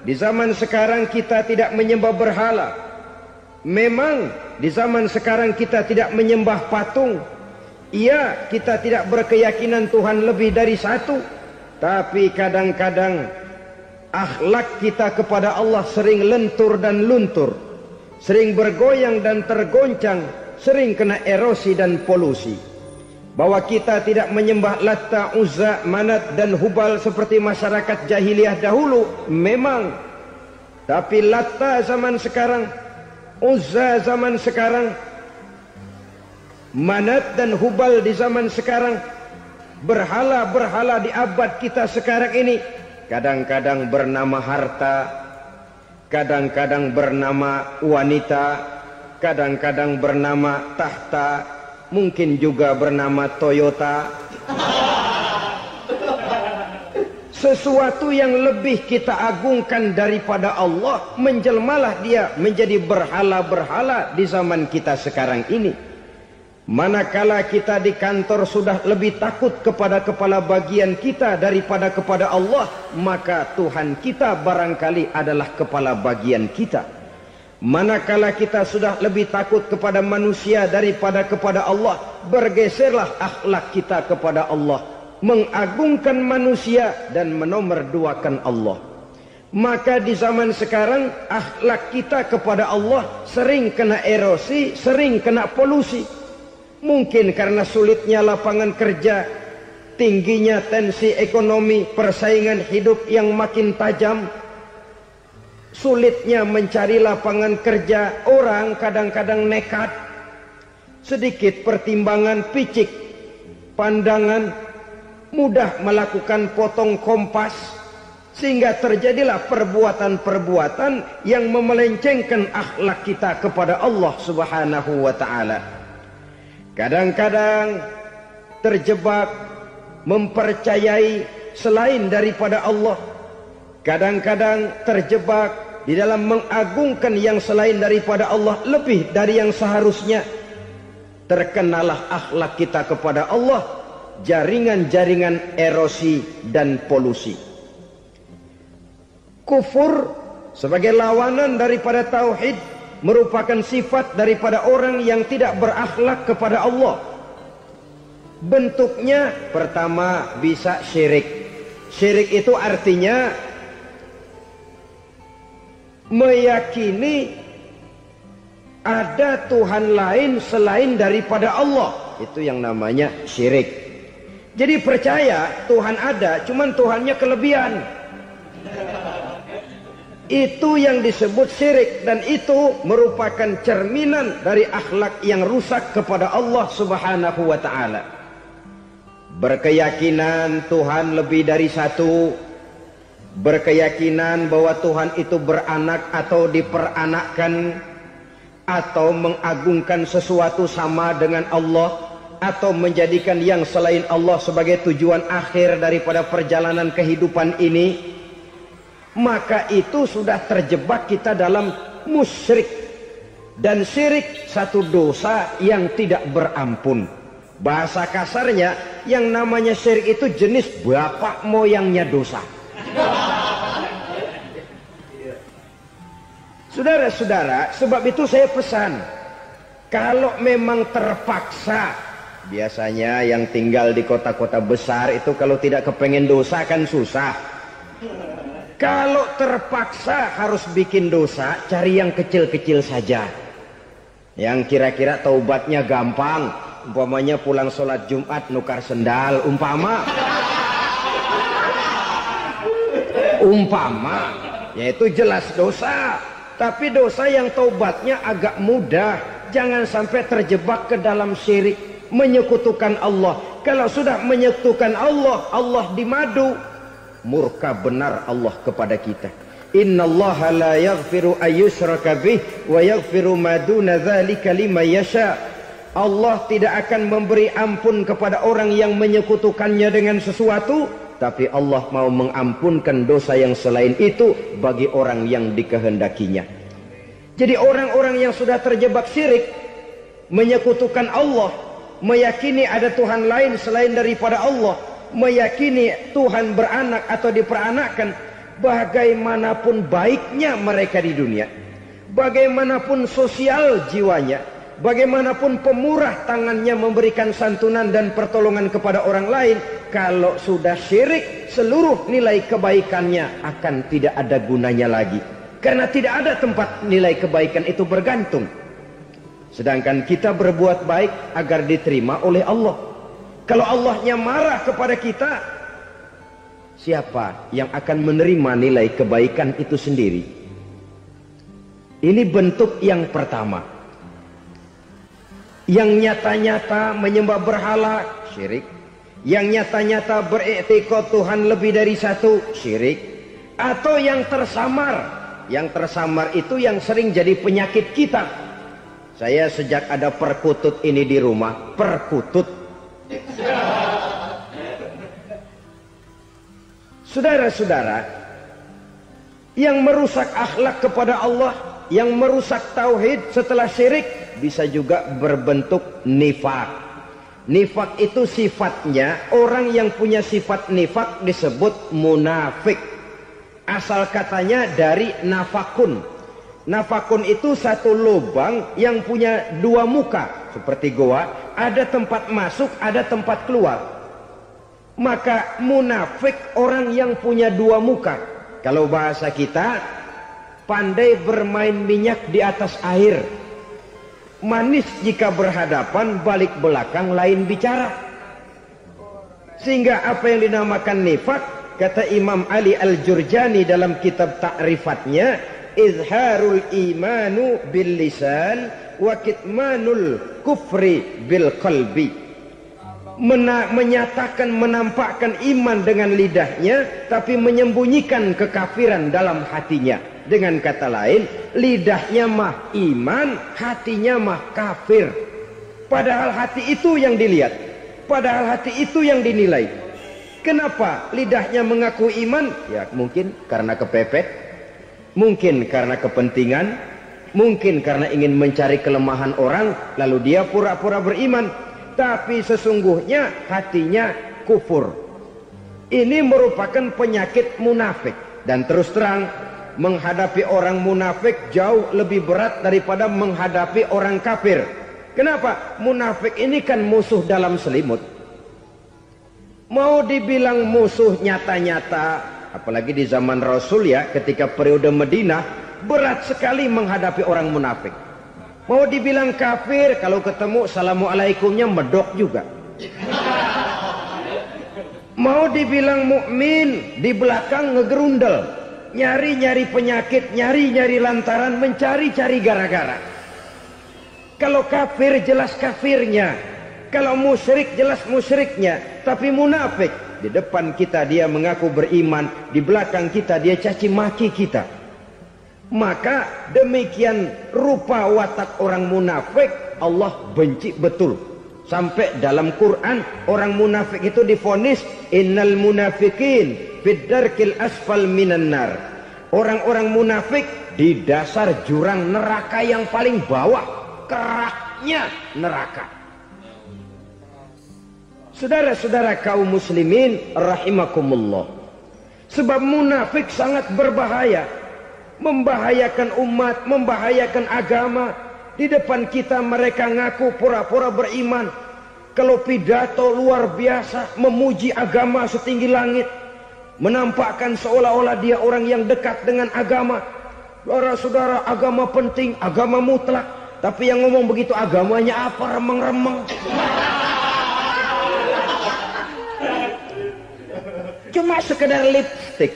di zaman sekarang kita tidak menyembah berhala. Memang di zaman sekarang kita tidak menyembah patung. Iya, kita tidak berkeyakinan Tuhan lebih dari satu. Tapi kadang-kadang akhlak kita kepada Allah sering lentur dan luntur, sering bergoyang dan tergoncang, sering kena erosi dan polusi. Bahwa kita tidak menyembah Latta, Uzza, Manat dan Hubal seperti masyarakat jahiliyah dahulu, memang. Tapi Latta zaman sekarang, Uzza zaman sekarang, Manat dan Hubal di zaman sekarang, berhala-berhala di abad kita sekarang ini, kadang-kadang bernama harta, kadang-kadang bernama wanita, kadang-kadang bernama tahta, mungkin juga bernama Toyota. Sesuatu yang lebih kita agungkan daripada Allah, menjelmalah dia menjadi berhala-berhala di zaman kita sekarang ini. Manakala kita di kantor sudah lebih takut kepada kepala bagian kita daripada kepada Allah, maka Tuhan kita barangkali adalah kepala bagian kita. Manakala kita sudah lebih takut kepada manusia daripada kepada Allah, bergeserlah akhlak kita kepada Allah, mengagungkan manusia dan menomorduakan Allah. Maka di zaman sekarang akhlak kita kepada Allah sering kena erosi, sering kena polusi. Mungkin karena sulitnya lapangan kerja, tingginya tensi ekonomi, persaingan hidup yang makin tajam, sulitnya mencari lapangan kerja, orang kadang-kadang nekat, sedikit pertimbangan, picik pandangan, mudah melakukan potong kompas, sehingga terjadilah perbuatan-perbuatan yang memelencengkan akhlak kita kepada Allah subhanahu wa ta'ala. Kadang-kadang terjebak mempercayai selain daripada Allah. Kadang-kadang terjebak di dalam mengagungkan yang selain daripada Allah lebih dari yang seharusnya. Terkenalah akhlak kita kepada Allah jaringan-jaringan erosi dan polusi. Kufur sebagai lawanan daripada tauhid merupakan sifat daripada orang yang tidak berakhlak kepada Allah. Bentuknya pertama bisa syirik. Syirik itu artinya meyakini ada Tuhan lain selain daripada Allah. Itu yang namanya syirik. Jadi percaya Tuhan ada, cuman Tuhannya kelebihan. Itu yang disebut syirik, dan itu merupakan cerminan dari akhlak yang rusak kepada Allah subhanahu wa ta'ala. Berkeyakinan Tuhan lebih dari satu, berkeyakinan bahwa Tuhan itu beranak atau diperanakkan, atau mengagungkan sesuatu sama dengan Allah, atau menjadikan yang selain Allah sebagai tujuan akhir daripada perjalanan kehidupan ini, maka itu sudah terjebak kita dalam musyrik. Dan syirik satu dosa yang tidak berampun. Bahasa kasarnya, yang namanya syirik itu jenis bapak moyangnya dosa. Saudara-saudara, sebab itu saya pesan, kalau memang terpaksa, biasanya yang tinggal di kota-kota besar itu kalau tidak kepengen dosa kan susah. Kalau terpaksa harus bikin dosa, cari yang kecil-kecil saja, yang kira-kira taubatnya gampang. Umpamanya pulang sholat Jumat nukar sendal, umpama yaitu jelas dosa, tapi dosa yang taubatnya agak mudah. Jangan sampai terjebak ke dalam syirik, menyekutukan Allah. Kalau sudah menyekutukan Allah, Allah dimadu, murka benar Allah kepada kita. Innallaha la yaghfiru ayyushraka bih wa yaghfiru ma duna dzalika liman yasha. Allah tidak akan memberi ampun kepada orang yang menyekutukannya dengan sesuatu, tapi Allah mau mengampunkan dosa yang selain itu bagi orang yang dikehendakinya. Jadi orang-orang yang sudah terjebak syirik, menyekutukan Allah, meyakini ada Tuhan lain selain daripada Allah, meyakini Tuhan beranak atau diperanakkan, bagaimanapun baiknya mereka di dunia, bagaimanapun sosial jiwanya, bagaimanapun pemurah tangannya memberikan santunan dan pertolongan kepada orang lain, kalau sudah syirik, seluruh nilai kebaikannya akan tidak ada gunanya lagi. Karena tidak ada tempat nilai kebaikan itu bergantung. Sedangkan kita berbuat baik agar diterima oleh Allah. Kalau Allahnya marah kepada kita, siapa yang akan menerima nilai kebaikan itu sendiri? Ini bentuk yang pertama. Yang nyata-nyata menyembah berhala, syirik. Yang nyata-nyata beriktikad Tuhan lebih dari satu, syirik. Atau yang tersamar. Yang tersamar itu yang sering jadi penyakit kita. Saya sejak ada perkutut ini di rumah, perkutut. Saudara-saudara, yang merusak akhlak kepada Allah, yang merusak tauhid setelah syirik, bisa juga berbentuk nifak. Nifak itu sifatnya, orang yang punya sifat nifak disebut munafik. Asal katanya dari nafakun. Nafakun itu satu lubang yang punya dua muka, seperti goa, ada tempat masuk, ada tempat keluar. Maka munafik orang yang punya dua muka. Kalau bahasa kita, pandai bermain minyak di atas air. Manis jika berhadapan, balik belakang lain bicara. Sehingga apa yang dinamakan nifak, kata Imam Ali Al-Jurjani dalam kitab ta'rifatnya, izharul imanu bil lisan wa kitmanul kufri bil qalbi. Menyatakan, menampakkan iman dengan lidahnya, tapi menyembunyikan kekafiran dalam hatinya. Dengan kata lain, lidahnya mah iman, hatinya mah kafir. Padahal hati itu yang dilihat, padahal hati itu yang dinilai. Kenapa lidahnya mengaku iman? Ya mungkin karena kepepet, mungkin karena kepentingan, mungkin karena ingin mencari kelemahan orang, lalu dia pura-pura beriman. Tapi sesungguhnya hatinya kufur. Ini merupakan penyakit munafik. Dan terus terang, menghadapi orang munafik jauh lebih berat daripada menghadapi orang kafir. Kenapa? Munafik ini kan musuh dalam selimut. Mau dibilang musuh nyata-nyata, apalagi di zaman Rasul ya, ketika periode Madinah, berat sekali menghadapi orang munafik. Mau dibilang kafir, kalau ketemu assalamualaikumnya medok juga. Mau dibilang mukmin, di belakang ngegerundel, nyari-nyari penyakit, nyari-nyari lantaran, mencari-cari gara-gara. Kalau kafir jelas kafirnya, kalau musyrik jelas musyriknya. Tapi munafik, di depan kita dia mengaku beriman, di belakang kita dia caci maki kita. Maka demikian rupa watak orang munafik, Allah benci betul. Sampai dalam Quran orang munafik itu divonis innal munafiqin fid darkil asfal minan nar. Orang-orang munafik di dasar jurang neraka yang paling bawah, keraknya neraka. Saudara-saudara kaum muslimin rahimakumullah. Sebab munafik sangat berbahaya. membahayakan umat, membahayakan agama. Di depan kita mereka ngaku pura-pura beriman. Kalau pidato luar biasa, memuji agama setinggi langit, menampakkan seolah-olah dia orang yang dekat dengan agama. Saudara-saudara, agama penting, agama mutlak. Tapi yang ngomong begitu agamanya apa? Remeng-remeng. Cuma sekedar lipstick,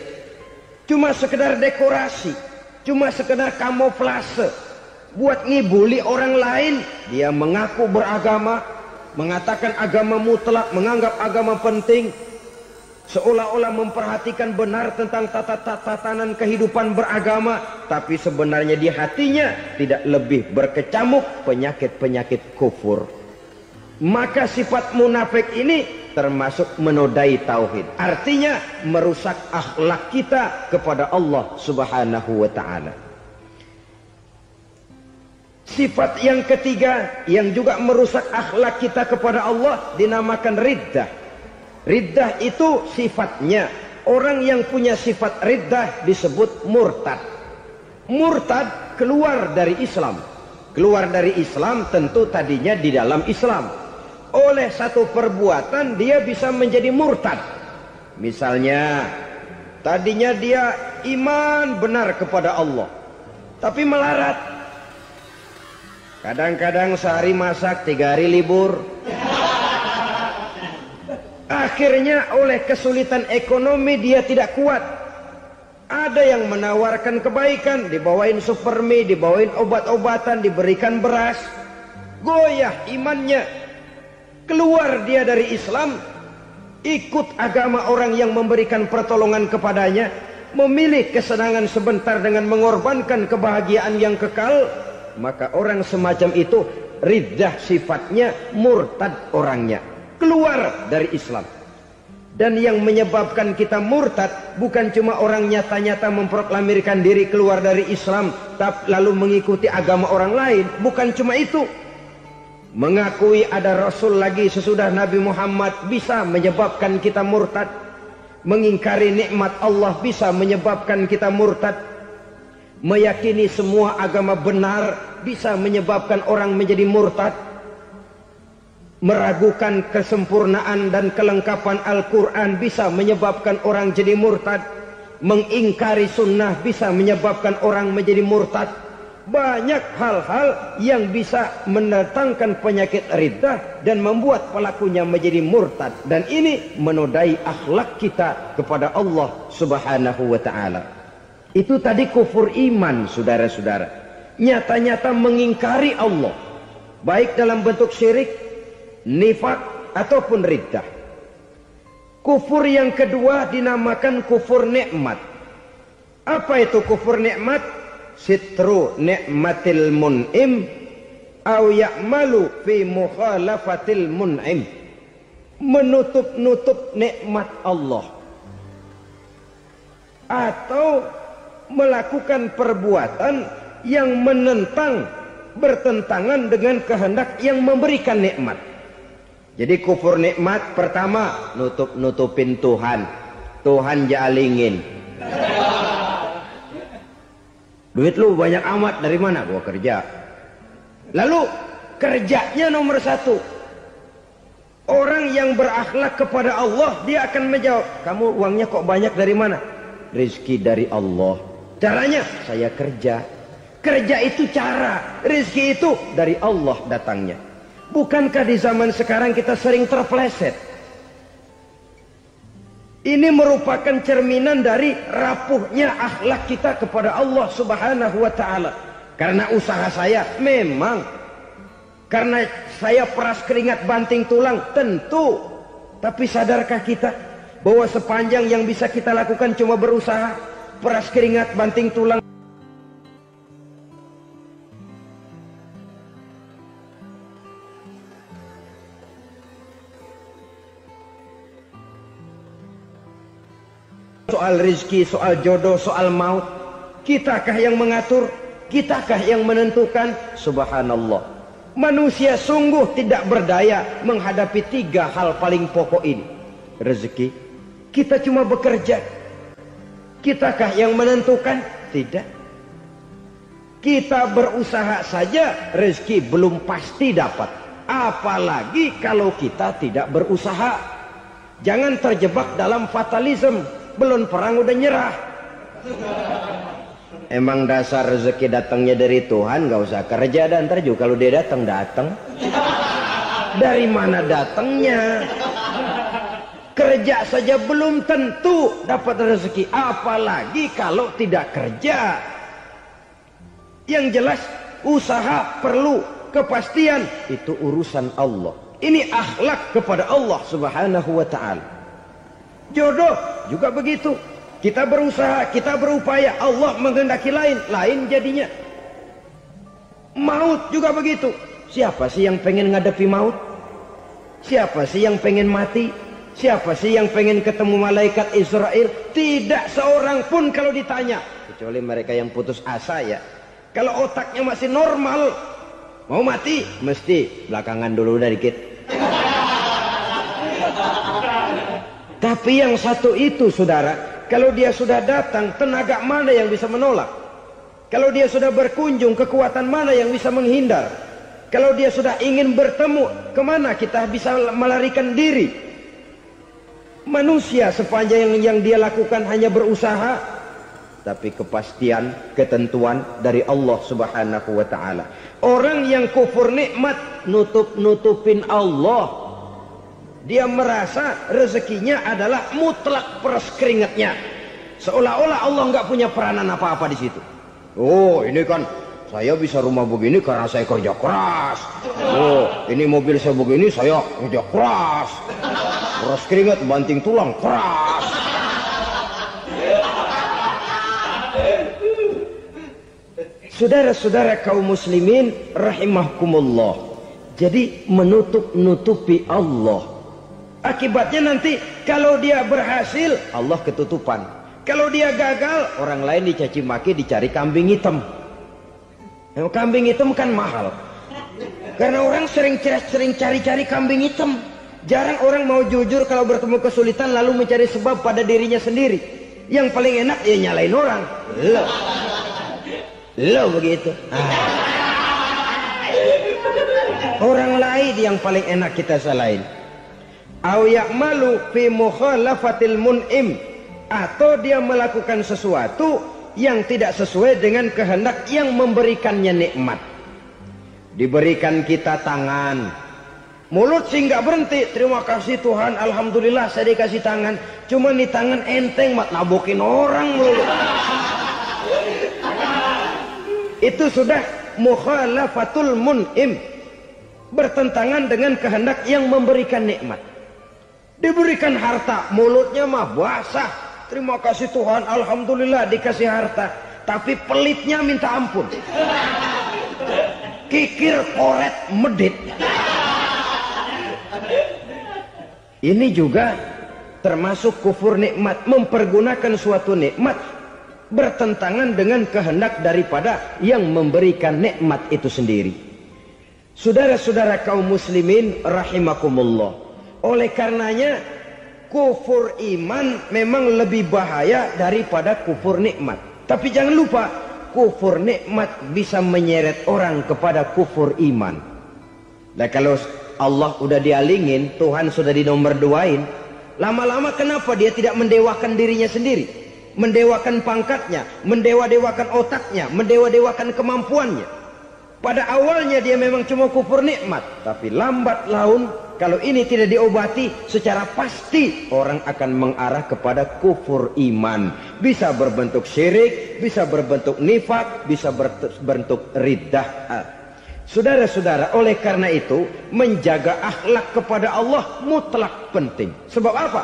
cuma sekedar dekorasi, cuma sekedar kamuflase buat ngibuli orang lain. Dia mengaku beragama, mengatakan agama mutlak, menganggap agama penting, seolah-olah memperhatikan benar tentang tatanan kehidupan beragama, tapi sebenarnya di hatinya tidak lebih berkecamuk penyakit-penyakit kufur. Maka sifat munafik ini termasuk menodai tauhid, artinya merusak akhlak kita kepada Allah Subhanahu wa ta'ala. Sifat yang ketiga yang juga merusak akhlak kita kepada Allah dinamakan riddah. Riddah itu sifatnya, orang yang punya sifat riddah disebut murtad. Murtad keluar dari Islam. Keluar dari Islam tentu tadinya di dalam Islam. Oleh satu perbuatan dia bisa menjadi murtad. Misalnya tadinya dia iman benar kepada Allah, tapi melarat. Kadang-kadang sehari masak, 3 hari libur. Akhirnya oleh kesulitan ekonomi dia tidak kuat. Ada yang menawarkan kebaikan, dibawain supermi, dibawain obat-obatan, diberikan beras. Goyah imannya. Keluar dia dari Islam, ikut agama orang yang memberikan pertolongan kepadanya, memilih kesenangan sebentar dengan mengorbankan kebahagiaan yang kekal. Maka orang semacam itu riddah sifatnya, murtad orangnya, keluar dari Islam. Dan yang menyebabkan kita murtad bukan cuma orang nyata-nyata memproklamirkan diri keluar dari Islam tapi lalu mengikuti agama orang lain. Bukan cuma itu, mengakui ada Rasul lagi sesudah Nabi Muhammad bisa menyebabkan kita murtad. Mengingkari nikmat Allah bisa menyebabkan kita murtad. Meyakini semua agama benar bisa menyebabkan orang menjadi murtad. Meragukan kesempurnaan dan kelengkapan Al-Quran bisa menyebabkan orang jadi murtad. Mengingkari sunnah bisa menyebabkan orang menjadi murtad. Banyak hal-hal yang bisa mendatangkan penyakit riddah dan membuat pelakunya menjadi murtad. Dan ini menodai akhlak kita kepada Allah Subhanahu wa ta'ala. Itu tadi kufur iman, saudara-saudara. Nyata-nyata mengingkari Allah, baik dalam bentuk syirik, nifak, ataupun riddah. Kufur yang kedua dinamakan kufur nikmat. Apa itu kufur nikmat? Sitru nikmatil mun'im au ya'malu fi mukhalafatil mun'im. Menutup-nutup nikmat Allah, atau melakukan perbuatan yang menentang, bertentangan dengan kehendak yang memberikan nikmat. Jadi kufur nikmat pertama, nutup-nutupin Tuhan. Tuhan jalingin. Duit lu banyak amat, dari mana? Gua kerja. Lalu kerjanya nomor 1. Orang yang berakhlak kepada Allah, dia akan menjawab, kamu uangnya kok banyak, dari mana? Rizki dari Allah. Caranya, saya kerja. Kerja itu cara, rizki itu dari Allah datangnya. Bukankah di zaman sekarang kita sering terpeleset? Ini merupakan cerminan dari rapuhnya akhlak kita kepada Allah Subhanahu wa ta'ala. Karena usaha saya memang, karena saya peras keringat banting tulang, tentu. Tapi sadarkah kita bahwa sepanjang yang bisa kita lakukan cuma berusaha, peras keringat banting tulang? Soal rizki, soal jodoh, soal maut, kitakah yang mengatur? Kitakah yang menentukan? Subhanallah. Manusia sungguh tidak berdaya menghadapi 3 hal paling pokok ini. Rezeki, kita cuma bekerja. Kitakah yang menentukan? Tidak. Kita berusaha saja rezeki belum pasti dapat, apalagi kalau kita tidak berusaha. Jangan terjebak dalam fatalisme, belum perang udah nyerah. Emang dasar rezeki datangnya dari Tuhan, nggak usah kerja, dan ntar juga kalau dia datang. Dari mana datangnya? Kerja saja belum tentu dapat rezeki, apalagi kalau tidak kerja. Yang jelas usaha perlu kepastian, itu urusan Allah. Ini akhlak kepada Allah Subhanahu wa ta'ala. Jodoh juga begitu. Kita berusaha, kita berupaya, Allah menghendaki lain jadinya. Maut juga begitu. Siapa sih yang pengen ngadepi maut? Siapa sih yang pengen mati? Siapa sih yang pengen ketemu malaikat Israel? Tidak seorang pun kalau ditanya, kecuali mereka yang putus asa ya. Kalau otaknya masih normal, mau mati mesti belakangan dulu udah dikit. Tapi yang satu itu saudara, kalau dia sudah datang, tenaga mana yang bisa menolak? Kalau dia sudah berkunjung, kekuatan mana yang bisa menghindar? Kalau dia sudah ingin bertemu, kemana kita bisa melarikan diri? Manusia sepanjang yang dia lakukan hanya berusaha, tapi kepastian, ketentuan dari Allah Subhanahu wa ta'ala. Orang yang kufur nikmat, nutupin Allah. Dia merasa rezekinya adalah mutlak peras keringatnya, seolah-olah Allah nggak punya peranan apa-apa di situ. Oh, ini kan saya bisa rumah begini karena saya kerja keras. Oh, ini mobil saya begini, saya kerja keras. Peras keringat, banting tulang, keras. Saudara-saudara kaum muslimin rahimahkumullah. Jadi menutupi Allah. Akibatnya nanti kalau dia berhasil, Allah ketutupan. Kalau dia gagal, orang lain dicaci maki, dicari kambing hitam. Kambing hitam kan mahal. Karena orang sering cari-cari kambing hitam. Jarang orang mau jujur kalau bertemu kesulitan lalu mencari sebab pada dirinya sendiri. Yang paling enak ya nyalain orang. Lo begitu. Orang lain yang paling enak kita salahin. Au ya'malu fi mukhalafatil mun'im, atau dia melakukan sesuatu yang tidak sesuai dengan kehendak yang memberikannya nikmat. Diberikan kita tangan, mulut sih nggak berhenti. Terima kasih Tuhan, alhamdulillah saya dikasih tangan. Cuma nih tangan enteng mat nabokin orang mulu. Itu sudah mukhalafatul mun'im, bertentangan dengan kehendak yang memberikan nikmat. Diberikan harta, mulutnya mah basah. Terima kasih Tuhan, alhamdulillah dikasih harta. Tapi pelitnya minta ampun. Kikir, koret, medit. Ini juga termasuk kufur nikmat, mempergunakan suatu nikmat bertentangan dengan kehendak daripada yang memberikan nikmat itu sendiri. Saudara-saudara kaum muslimin rahimakumullah. Oleh karenanya kufur iman memang lebih bahaya daripada kufur nikmat. Tapi jangan lupa, kufur nikmat bisa menyeret orang kepada kufur iman. Nah kalau Allah udah dialingin, Tuhan sudah dinomor duain, lama-lama kenapa dia tidak mendewakan dirinya sendiri? Mendewakan pangkatnya, mendewa-dewakan otaknya, mendewa-dewakan kemampuannya. Pada awalnya dia memang cuma kufur nikmat, tapi lambat laun kalau ini tidak diobati, secara pasti orang akan mengarah kepada kufur iman. Bisa berbentuk syirik, bisa berbentuk nifak, bisa berbentuk riddah. Saudara-saudara, oleh karena itu menjaga akhlak kepada Allah mutlak penting. Sebab apa?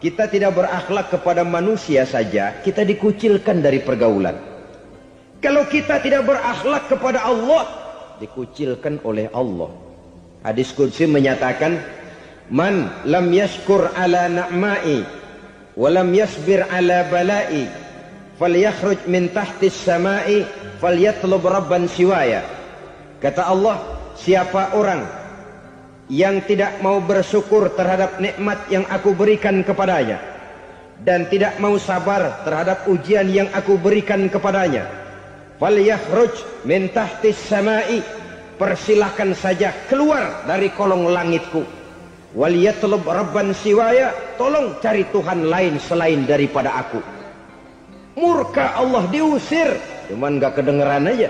Kita tidak berakhlak kepada manusia saja, kita dikucilkan dari pergaulan. Kalau kita tidak berakhlak kepada Allah, dikucilkan oleh Allah. Hadis qudsi menyatakan, man lam yashkur ala na'mai wa lam yasbir ala balai falyakhruj min tahtis samai falyatlub rabban siwaya. Kata Allah, siapa orang yang tidak mau bersyukur terhadap nikmat yang aku berikan kepadanya dan tidak mau sabar terhadap ujian yang aku berikan kepadanya, falyakhruj min tahtis samai, persilahkan saja keluar dari kolong langitku. Wal yatlub rabban siwaya, tolong cari Tuhan lain selain daripada aku. Murka Allah, diusir, cuman gak kedengeran aja.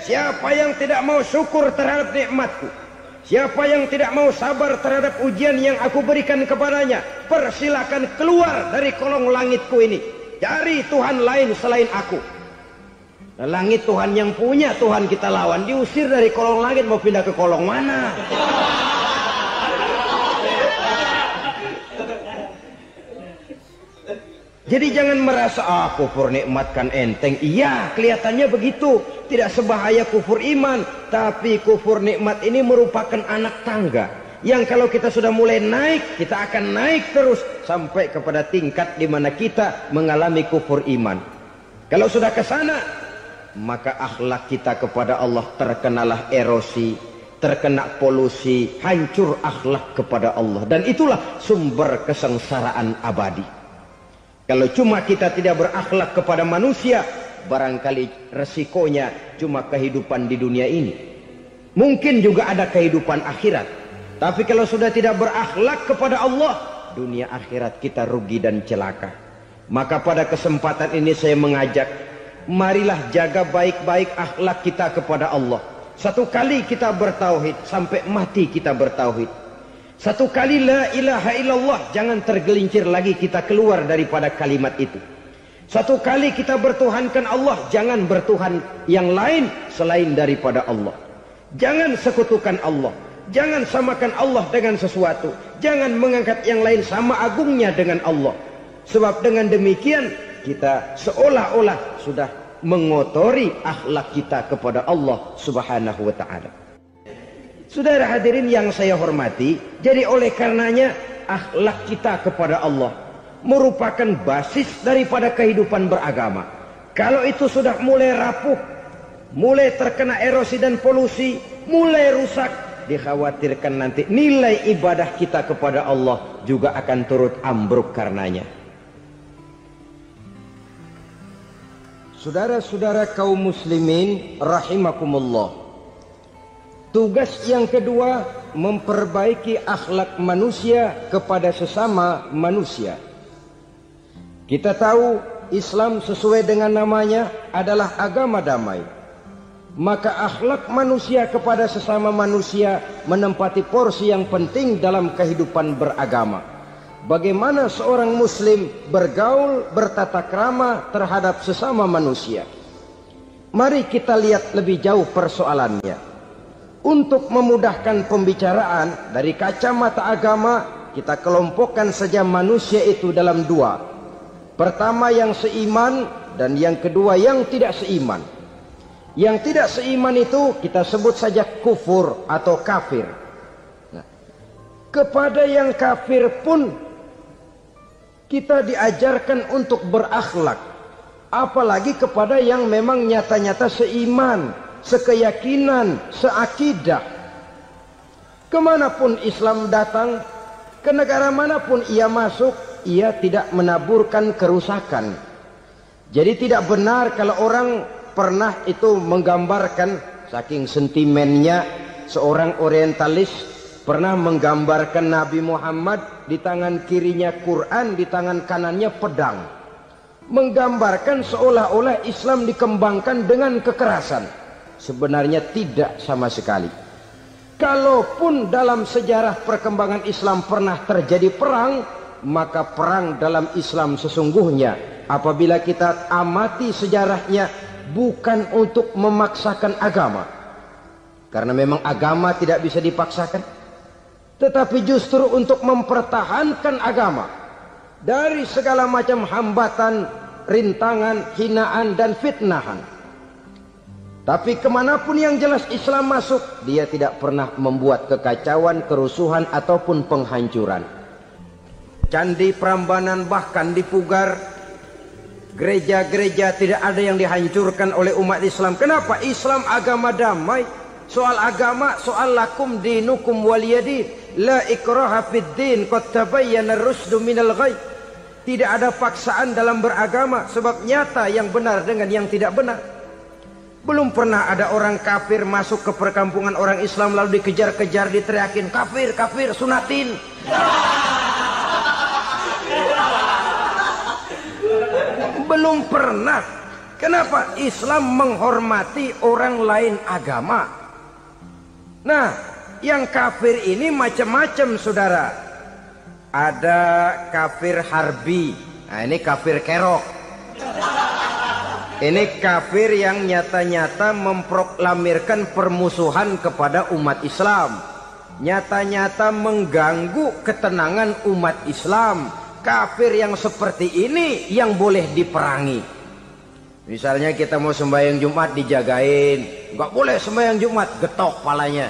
Siapa yang tidak mau syukur terhadap nikmatku, siapa yang tidak mau sabar terhadap ujian yang aku berikan kepadanya, persilakan keluar dari kolong langitku ini, cari Tuhan lain selain aku. Nah, langit Tuhan yang punya, Tuhan kita lawan, diusir dari kolong langit, mau pindah ke kolong mana? Jadi jangan merasa kufur nikmat kan enteng. Iya, kelihatannya begitu, tidak sebahaya kufur iman. Tapi kufur nikmat ini merupakan anak tangga yang kalau kita sudah mulai naik, kita akan naik terus sampai kepada tingkat di mana kita mengalami kufur iman. Kalau sudah ke sana, maka akhlak kita kepada Allah terkenalah erosi, terkena polusi, hancur akhlak kepada Allah, dan itulah sumber kesengsaraan abadi. Kalau cuma kita tidak berakhlak kepada manusia, barangkali resikonya cuma kehidupan di dunia ini. Mungkin juga ada kehidupan akhirat. Tapi kalau sudah tidak berakhlak kepada Allah, dunia akhirat kita rugi dan celaka. Maka pada kesempatan ini saya mengajak, marilah jaga baik-baik akhlak kita kepada Allah. Satu kali kita bertauhid, sampai mati kita bertauhid. Satu kali la ilaha illallah, jangan tergelincir lagi kita keluar daripada kalimat itu. Satu kali kita bertuhankan Allah, jangan bertuhan yang lain selain daripada Allah. Jangan sekutukan Allah, jangan samakan Allah dengan sesuatu, jangan mengangkat yang lain sama agungnya dengan Allah. Sebab dengan demikian kita seolah-olah sudah mengotori akhlak kita kepada Allah Subhanahu wa ta'ala. Saudara hadirin yang saya hormati, jadi oleh karenanya akhlak kita kepada Allah merupakan basis daripada kehidupan beragama. Kalau itu sudah mulai rapuh, mulai terkena erosi dan polusi, mulai rusak, dikhawatirkan nanti nilai ibadah kita kepada Allah juga akan turut ambruk karenanya. Saudara-saudara kaum muslimin rahimakumullah, tugas yang kedua, memperbaiki akhlak manusia kepada sesama manusia. Kita tahu Islam sesuai dengan namanya adalah agama damai. Maka akhlak manusia kepada sesama manusia menempati porsi yang penting dalam kehidupan beragama. Bagaimana seorang muslim bergaul, bertata krama terhadap sesama manusia. Mari kita lihat lebih jauh persoalannya. Untuk memudahkan pembicaraan dari kacamata agama, kita kelompokkan saja manusia itu dalam dua. Pertama yang seiman, dan yang kedua yang tidak seiman. Yang tidak seiman itu kita sebut saja kufur atau kafir. Nah, kepada yang kafir pun kita diajarkan untuk berakhlak, apalagi kepada yang memang nyata-nyata seiman, sekeyakinan, seakidah. Kemanapun Islam datang, ke negara manapun ia masuk, ia tidak menaburkan kerusakan. Jadi tidak benar kalau orang pernah itu menggambarkan, saking sentimennya seorang orientalis pernah menggambarkan Nabi Muhammad di tangan kirinya Quran, di tangan kanannya pedang, menggambarkan seolah-olah Islam dikembangkan dengan kekerasan. Sebenarnya tidak sama sekali. Kalaupun dalam sejarah perkembangan Islam pernah terjadi perang, maka perang dalam Islam sesungguhnya, apabila kita amati sejarahnya, bukan untuk memaksakan agama, karena memang agama tidak bisa dipaksakan, tetapi justru untuk mempertahankan agama dari segala macam hambatan, rintangan, hinaan dan fitnahan. Tapi kemanapun yang jelas Islam masuk, dia tidak pernah membuat kekacauan, kerusuhan ataupun penghancuran. Candi Prambanan bahkan dipugar, gereja-gereja tidak ada yang dihancurkan oleh umat Islam. Kenapa? Islam agama damai. Soal agama, soal lakum dinukum waliyadin, la ikraha fid din, qad tabayyana ar-rusdu minal ghayy. Tidak ada paksaan dalam beragama, sebab nyata yang benar dengan yang tidak benar. Belum pernah ada orang kafir masuk ke perkampungan orang Islam lalu dikejar-kejar, diteriakin kafir, kafir, sunatin. Belum pernah. Kenapa? Islam menghormati orang lain agama. Nah, yang kafir ini macam-macam, saudara. Ada kafir harbi. Nah, ini kafir kerok. Ini kafir yang nyata-nyata memproklamirkan permusuhan kepada umat Islam. Nyata-nyata mengganggu ketenangan umat Islam. Kafir yang seperti ini yang boleh diperangi. Misalnya kita mau sembahyang Jumat dijagain. Nggak boleh sembahyang Jumat, getok palanya.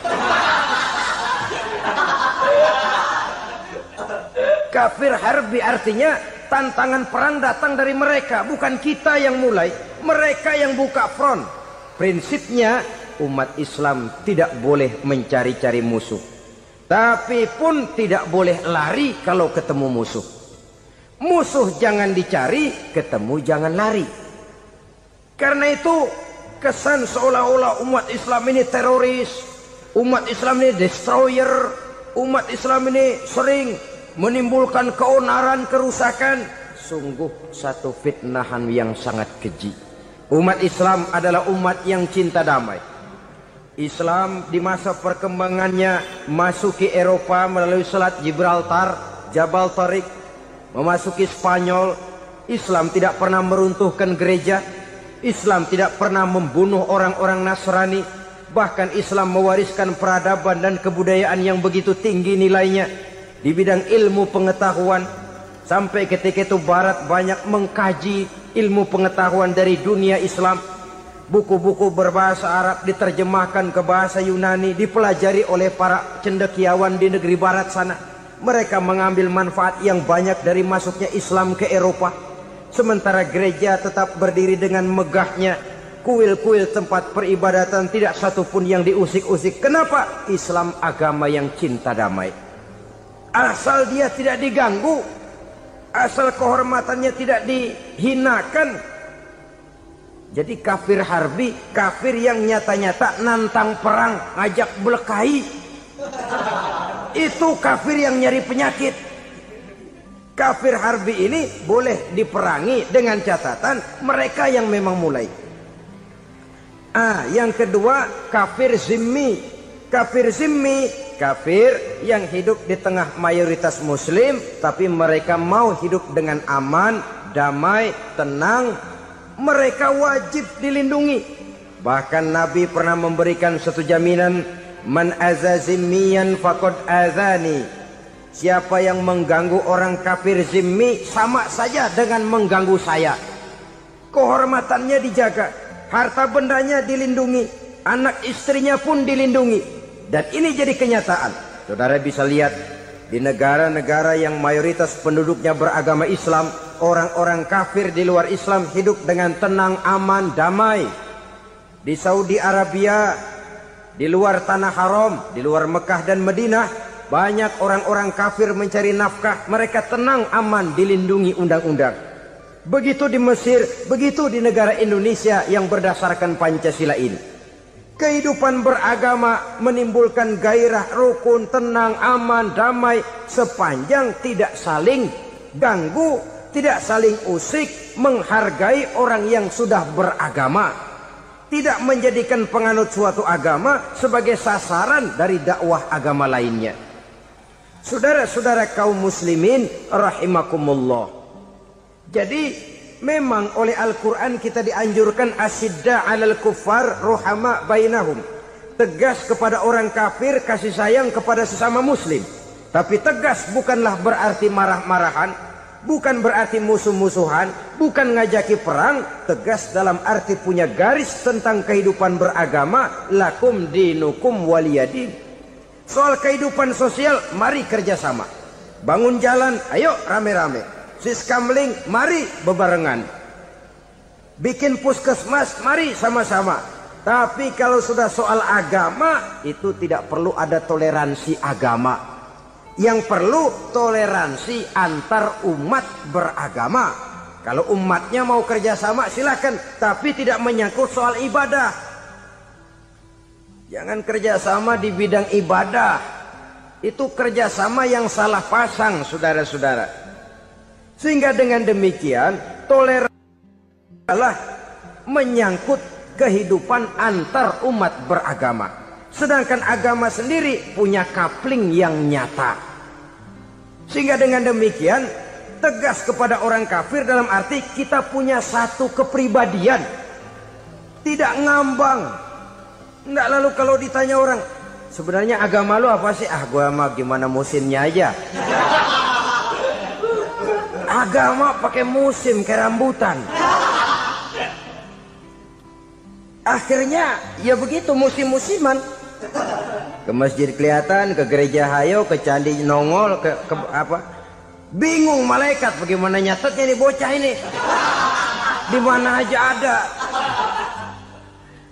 Kafir harbi artinya tantangan perang datang dari mereka, bukan kita yang mulai, mereka yang buka front. Prinsipnya umat Islam tidak boleh mencari-cari musuh, tapi pun tidak boleh lari kalau ketemu musuh. Musuh jangan dicari, ketemu jangan lari. Karena itu kesan seolah-olah umat Islam ini teroris, umat Islam ini destroyer, umat Islam ini sering menimbulkan keonaran, kerusakan. Sungguh satu fitnahan yang sangat keji. Umat Islam adalah umat yang cinta damai. Islam di masa perkembangannya masuki Eropa melalui Selat Gibraltar, Jabal Tariq, memasuki Spanyol. Islam tidak pernah meruntuhkan gereja. Islam tidak pernah membunuh orang-orang Nasrani. Bahkan Islam mewariskan peradaban dan kebudayaan yang begitu tinggi nilainya di bidang ilmu pengetahuan. Sampai ketika itu Barat banyak mengkaji ilmu pengetahuan dari dunia Islam. Buku-buku berbahasa Arab diterjemahkan ke bahasa Yunani, dipelajari oleh para cendekiawan di negeri Barat sana. Mereka mengambil manfaat yang banyak dari masuknya Islam ke Eropa. Sementara gereja tetap berdiri dengan megahnya. Kuil-kuil tempat peribadatan tidak satupun yang diusik-usik. Kenapa? Islam agama yang cinta damai. Asal dia tidak diganggu, asal kehormatannya tidak dihinakan. Jadi kafir harbi, kafir yang nyata-nyata nantang perang, ngajak berkelahi. Itu kafir yang nyari penyakit. Kafir harbi ini boleh diperangi dengan catatan mereka yang memang mulai. Yang kedua kafir zimmi. Kafir zimmi, kafir yang hidup di tengah mayoritas muslim, tapi mereka mau hidup dengan aman, damai, tenang. Mereka wajib dilindungi. Bahkan Nabi pernah memberikan satu jaminan, man aza zimmiyan faqad azani. Siapa yang mengganggu orang kafir zimmi sama saja dengan mengganggu saya. Kehormatannya dijaga, harta bendanya dilindungi, anak istrinya pun dilindungi. Dan ini jadi kenyataan. Saudara bisa lihat di negara-negara yang mayoritas penduduknya beragama Islam, orang-orang kafir di luar Islam hidup dengan tenang, aman, damai. Di Saudi Arabia, di luar tanah haram, di luar Mekah dan Madinah, banyak orang-orang kafir mencari nafkah. Mereka tenang, aman, dilindungi undang-undang. Begitu di Mesir, begitu di negara Indonesia yang berdasarkan Pancasila ini. Kehidupan beragama menimbulkan gairah, rukun, tenang, aman, damai, sepanjang tidak saling ganggu, tidak saling usik, menghargai orang yang sudah beragama, tidak menjadikan penganut suatu agama sebagai sasaran dari dakwah agama lainnya. Saudara-saudara kaum muslimin rahimakumullah. Jadi memang oleh Al-Quran kita dianjurkan asyidda 'alal kuffar ruhama bainahum. Tegas kepada orang kafir, kasih sayang kepada sesama muslim. Tapi tegas bukanlah berarti marah-marahan, bukan berarti musuh-musuhan, bukan ngajaki perang. Tegas dalam arti punya garis tentang kehidupan beragama, lakum dinukum waliyadin. Soal kehidupan sosial, mari kerjasama. Bangun jalan, ayo rame-rame. Siskamling, mari bebarengan. Bikin puskesmas, mari sama-sama. Tapi kalau sudah soal agama, itu tidak perlu ada toleransi agama. Yang perlu toleransi antar umat beragama. Kalau umatnya mau kerjasama silakan, tapi tidak menyangkut soal ibadah. Jangan kerjasama di bidang ibadah. Itu kerjasama yang salah pasang, saudara-saudara. Sehingga dengan demikian toleransi adalah menyangkut kehidupan antar umat beragama. Sedangkan agama sendiri punya coupling yang nyata. Sehingga dengan demikian tegas kepada orang kafir dalam arti kita punya satu kepribadian. Tidak ngambang. Enggak, lalu kalau ditanya orang, sebenarnya agama lu apa sih? Ah, gua mah gimana musimnya aja. Agama pakai musim kayak rambutan. Akhirnya ya begitu, musim-musiman. Ke masjid kelihatan, ke gereja hayo, ke candi nongol, ke apa? Bingung malaikat bagaimana nyatetnya nih bocah ini. Di mana aja ada.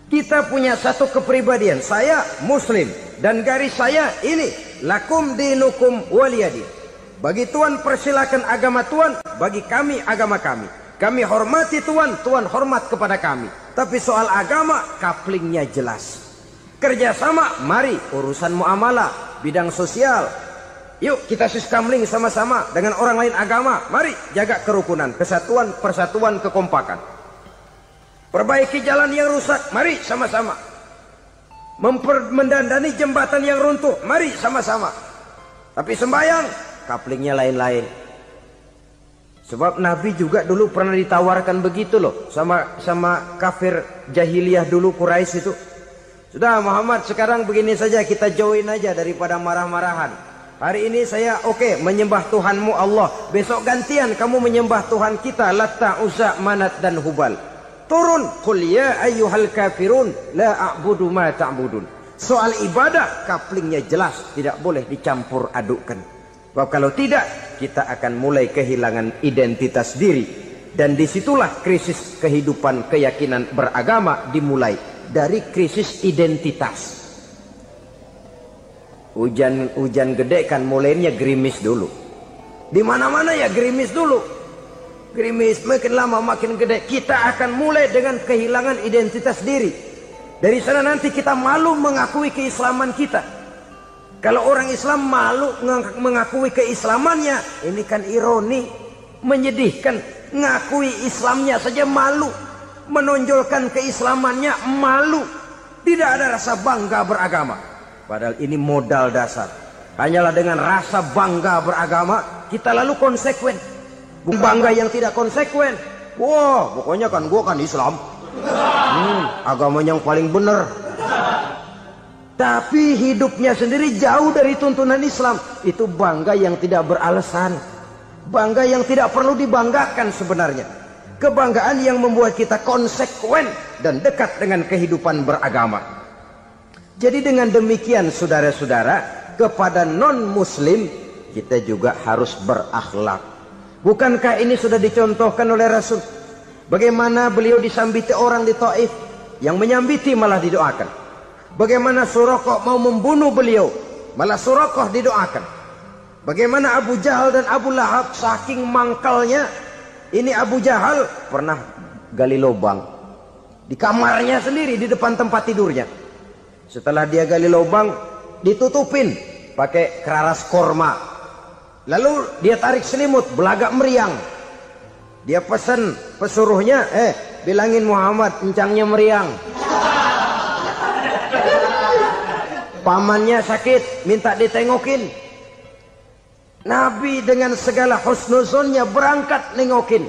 Kita punya satu kepribadian. Saya muslim dan garis saya ini, lakum dinukum waliyadin. Bagi Tuhan persilakan agama Tuhan, bagi kami agama kami. Kami hormati Tuhan, Tuhan hormat kepada kami. Tapi soal agama, couplingnya jelas. Kerjasama, mari urusan muamalah, bidang sosial. Yuk kita siskamling sama-sama dengan orang lain agama. Mari jaga kerukunan, kesatuan, persatuan, kekompakan. Perbaiki jalan yang rusak, mari sama-sama. Mendandani jembatan yang runtuh, mari sama-sama. Tapi sembahyang, couplingnya lain-lain. Sebab Nabi juga dulu pernah ditawarkan begitu loh sama kafir jahiliyah dulu, Quraisy itu. Sudah Muhammad, sekarang begini saja, kita join aja daripada marah-marahan. Hari ini saya oke, menyembah Tuhanmu Allah. Besok gantian kamu menyembah Tuhan kita, Latta, Uzza, Manat dan Hubal. Turun, qul ya ayyuhal kafirun la a'budu ma ta'budun. Soal ibadah couplingnya jelas, tidak boleh dicampur adukkan. Sebab kalau tidak, kita akan mulai kehilangan identitas diri. Dan disitulah krisis kehidupan keyakinan beragama dimulai. Dari krisis identitas. Hujan gede kan mulainya gerimis dulu. Di mana-mana ya gerimis dulu. Gerimis makin lama makin gede. Kita akan mulai dengan kehilangan identitas diri. Dari sana nanti kita malu mengakui keislaman kita. Kalau orang Islam malu mengakui keislamannya, ini kan ironi, menyedihkan. Ngakui Islamnya saja malu, menonjolkan keislamannya malu. Tidak ada rasa bangga beragama. Padahal ini modal dasar. Hanyalah dengan rasa bangga beragama kita lalu konsekuen. Bangga yang tidak konsekuen, wah pokoknya kan gua kan Islam, agama yang paling benar. Tapi hidupnya sendiri jauh dari tuntunan Islam. Itu bangga yang tidak beralasan. Bangga yang tidak perlu dibanggakan sebenarnya. Kebanggaan yang membuat kita konsekuen dan dekat dengan kehidupan beragama. Jadi dengan demikian saudara-saudara, kepada non-muslim kita juga harus berakhlak. Bukankah ini sudah dicontohkan oleh Rasul? Bagaimana beliau disambiti orang di Taif, yang menyambiti malah didoakan. Bagaimana Suraqah mau membunuh beliau, malah Suraqah didoakan. Bagaimana Abu Jahal dan Abu Lahab saking mangkalnya. Ini Abu Jahal pernah gali lubang di kamarnya sendiri, di depan tempat tidurnya. Setelah dia gali lubang, ditutupin pakai keraras korma. Lalu dia tarik selimut, belagak meriang. Dia pesan pesuruhnya, bilangin Muhammad encangnya meriang. Pamannya sakit, minta ditengokin. Nabi dengan segala husnuzonnya berangkat nengokin.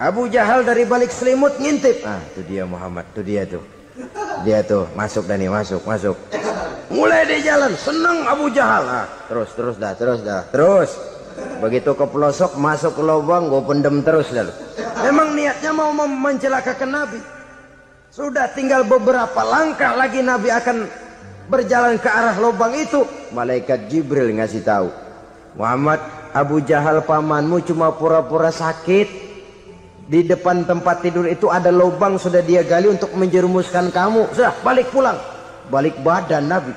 Abu Jahal dari balik selimut ngintip. Ah, itu dia Muhammad, itu dia tuh. Dia tuh, masuk Dani, masuk. Mulai dia jalan, senang Abu Jahal. Ah, terus dah. Begitu ke pelosok, masuk ke lubang, gue pendem terus lalu. Memang niatnya mau mencelakakan Nabi. Sudah tinggal beberapa langkah lagi Nabi akan berjalan ke arah lubang itu. Malaikat Jibril ngasih tahu, Muhammad, Abu Jahal pamanmu cuma pura-pura sakit. Di depan tempat tidur itu ada lubang sudah dia gali untuk menjerumuskan kamu. Sudah balik pulang. Balik badan Nabi.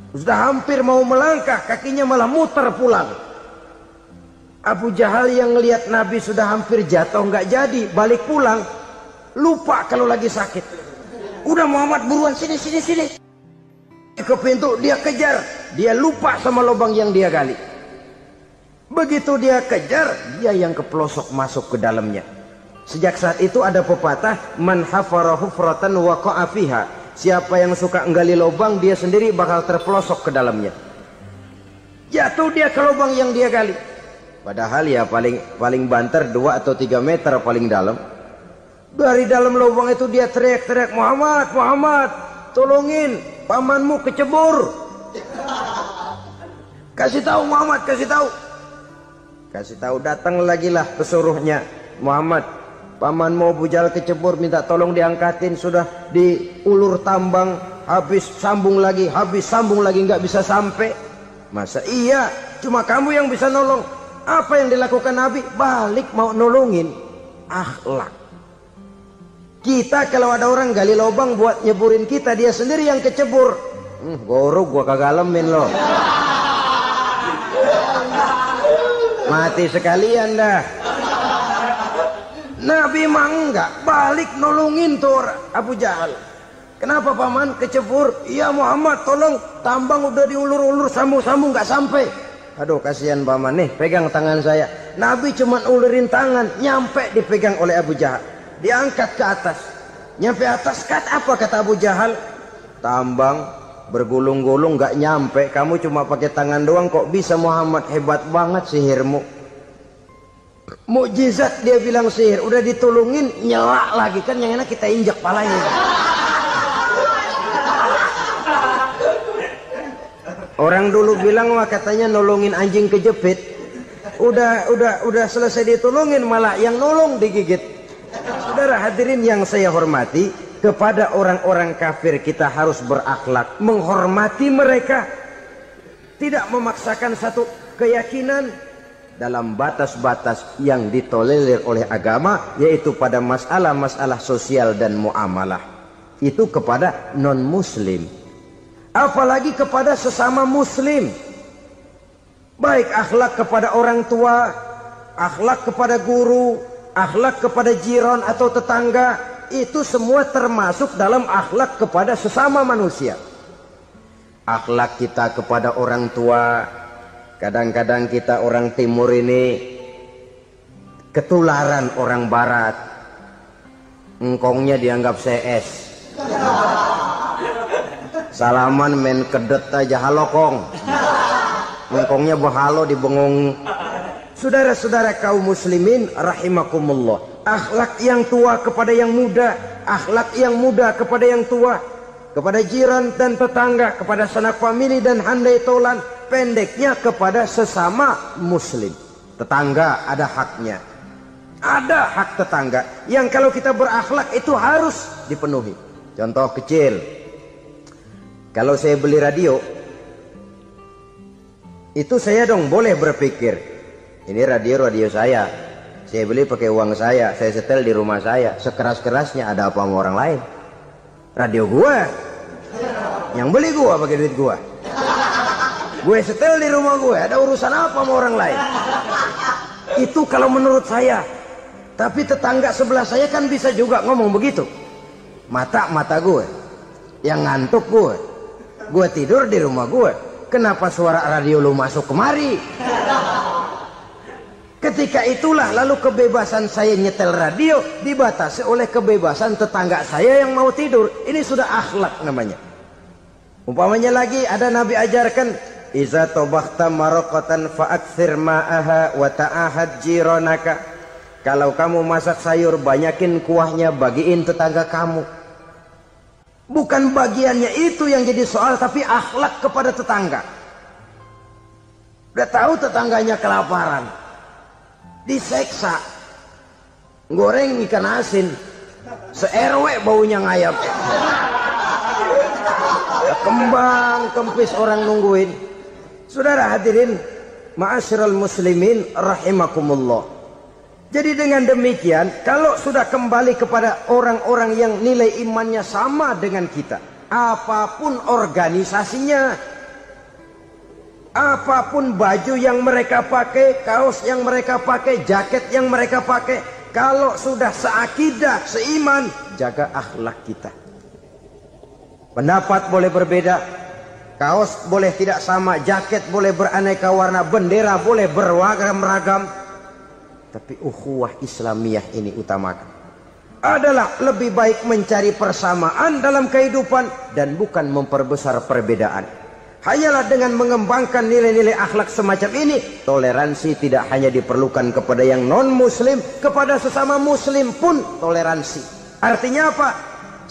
Sudah hampir mau melangkah, kakinya malah muter pulang. Abu Jahal yang lihat Nabi sudah hampir jatuh, nggak jadi, balik pulang. Lupa kalau lagi sakit. Udah Muhammad buruan sini. Ke pintu dia kejar, dia lupa sama lubang yang dia gali. Begitu dia kejar, dia yang kepelosok masuk ke dalamnya. Sejak saat itu ada pepatah, man hafara hufratan waqa'a fiha. Siapa yang suka nggali lubang, dia sendiri bakal terpelosok ke dalamnya. Jatuh dia ke lubang yang dia gali. Padahal ya paling banter 2 atau 3 meter paling dalam. Dari dalam lubang itu dia teriak-teriak, Muhammad, tolongin, pamanmu kecebur. Kasih tahu Muhammad, kasih tahu. Datang lagi lah pesuruhnya, Muhammad, pamanmu Abu Jahal kecebur, minta tolong diangkatin. Sudah diulur tambang, habis sambung lagi, nggak bisa sampai. Masa iya, cuma kamu yang bisa nolong. Apa yang dilakukan Nabi? Balik mau nolongin. Akhlak. Kita kalau ada orang gali lubang buat nyeburin kita, dia sendiri yang kecebur. Gorok gua kagak lemin loh. Mati sekalian dah. Nabi mah enggak, balik nolongin tuh Abu Jahal. Kenapa paman kecebur? Iya Muhammad, tolong, tambang udah diulur-ulur, sambung-sambung nggak sampai. Aduh kasihan paman nih, pegang tangan saya. Nabi cuma ulurin tangan, nyampe dipegang oleh Abu Jahal. Diangkat ke atas, nyampe atas, apa kata Abu Jahal? Tambang bergulung-gulung nggak nyampe, kamu cuma pakai tangan doang kok bisa Muhammad, hebat banget sihirmu. Mukjizat dia bilang sihir, udah ditolongin nyelak lagi, kan yang enak kita injak palanya. Orang dulu bilang wah katanya nolongin anjing kejepit, udah selesai ditolongin malah yang nolong digigit. Saudara hadirin yang saya hormati, kepada orang-orang kafir kita harus berakhlak, menghormati mereka, tidak memaksakan satu keyakinan dalam batas-batas yang ditolerir oleh agama, yaitu pada masalah-masalah sosial dan muamalah. Itu kepada non-muslim, apalagi kepada sesama muslim. Baik akhlak kepada orang tua, akhlak kepada guru, akhlak kepada jiran atau tetangga, itu semua termasuk dalam akhlak kepada sesama manusia. Akhlak kita kepada orang tua, kadang-kadang kita orang timur ini ketularan orang barat. Engkongnya dianggap CS. Salaman main kedet aja, halo kong. Engkongnya bahalo dibengong. Saudara-saudara kaum muslimin rahimakumullah, akhlak yang tua kepada yang muda, akhlak yang muda kepada yang tua, kepada jiran dan tetangga, kepada sanak famili dan handai tolan, pendeknya kepada sesama muslim. Tetangga ada haknya, ada hak tetangga yang kalau kita berakhlak itu harus dipenuhi. Contoh kecil, kalau saya beli radio, itu saya dong boleh berpikir, ini radio saya beli pakai uang saya setel di rumah saya, sekeras-kerasnya ada apa sama orang lain? Radio gua, yang beli gua pakai duit gua, gue setel di rumah gue, ada urusan apa sama orang lain? Itu kalau menurut saya. Tapi tetangga sebelah saya kan bisa juga ngomong begitu. Mata gue, yang ngantuk gue tidur di rumah gue, kenapa suara radio lu masuk kemari? Ketika itulah lalu kebebasan saya nyetel radio dibatasi oleh kebebasan tetangga saya yang mau tidur. Ini sudah akhlak namanya. Umpamanya lagi ada Nabi ajarkan, iza tobakhta maraqatan fa'akthir ma'aha wa ta'ahad jiranaka. Kalau kamu masak sayur, banyakin kuahnya, bagiin tetangga kamu. Bukan bagiannya itu yang jadi soal, tapi akhlak kepada tetangga. Udah tahu tetangganya kelaparan, diseksa, goreng ikan asin, se-RW baunya ngayap, kembang kempis orang nungguin. Saudara hadirin ma'asyiral muslimin rahimakumullah. Jadi dengan demikian, kalau sudah kembali kepada orang-orang yang nilai imannya sama dengan kita, apapun organisasinya, Apapun baju yang mereka pakai, kaos yang mereka pakai, jaket yang mereka pakai, kalau sudah seakidah, seiman, jaga akhlak kita. Pendapat boleh berbeda, kaos boleh tidak sama, jaket boleh beraneka warna, bendera boleh beragam-ragam, tapi ukhuwah Islamiyah ini utamakan. Adalah lebih baik mencari persamaan dalam kehidupan dan bukan memperbesar perbedaan. Hanyalah dengan mengembangkan nilai-nilai akhlak semacam ini, toleransi tidak hanya diperlukan kepada yang non-muslim, kepada sesama muslim pun toleransi. Artinya apa?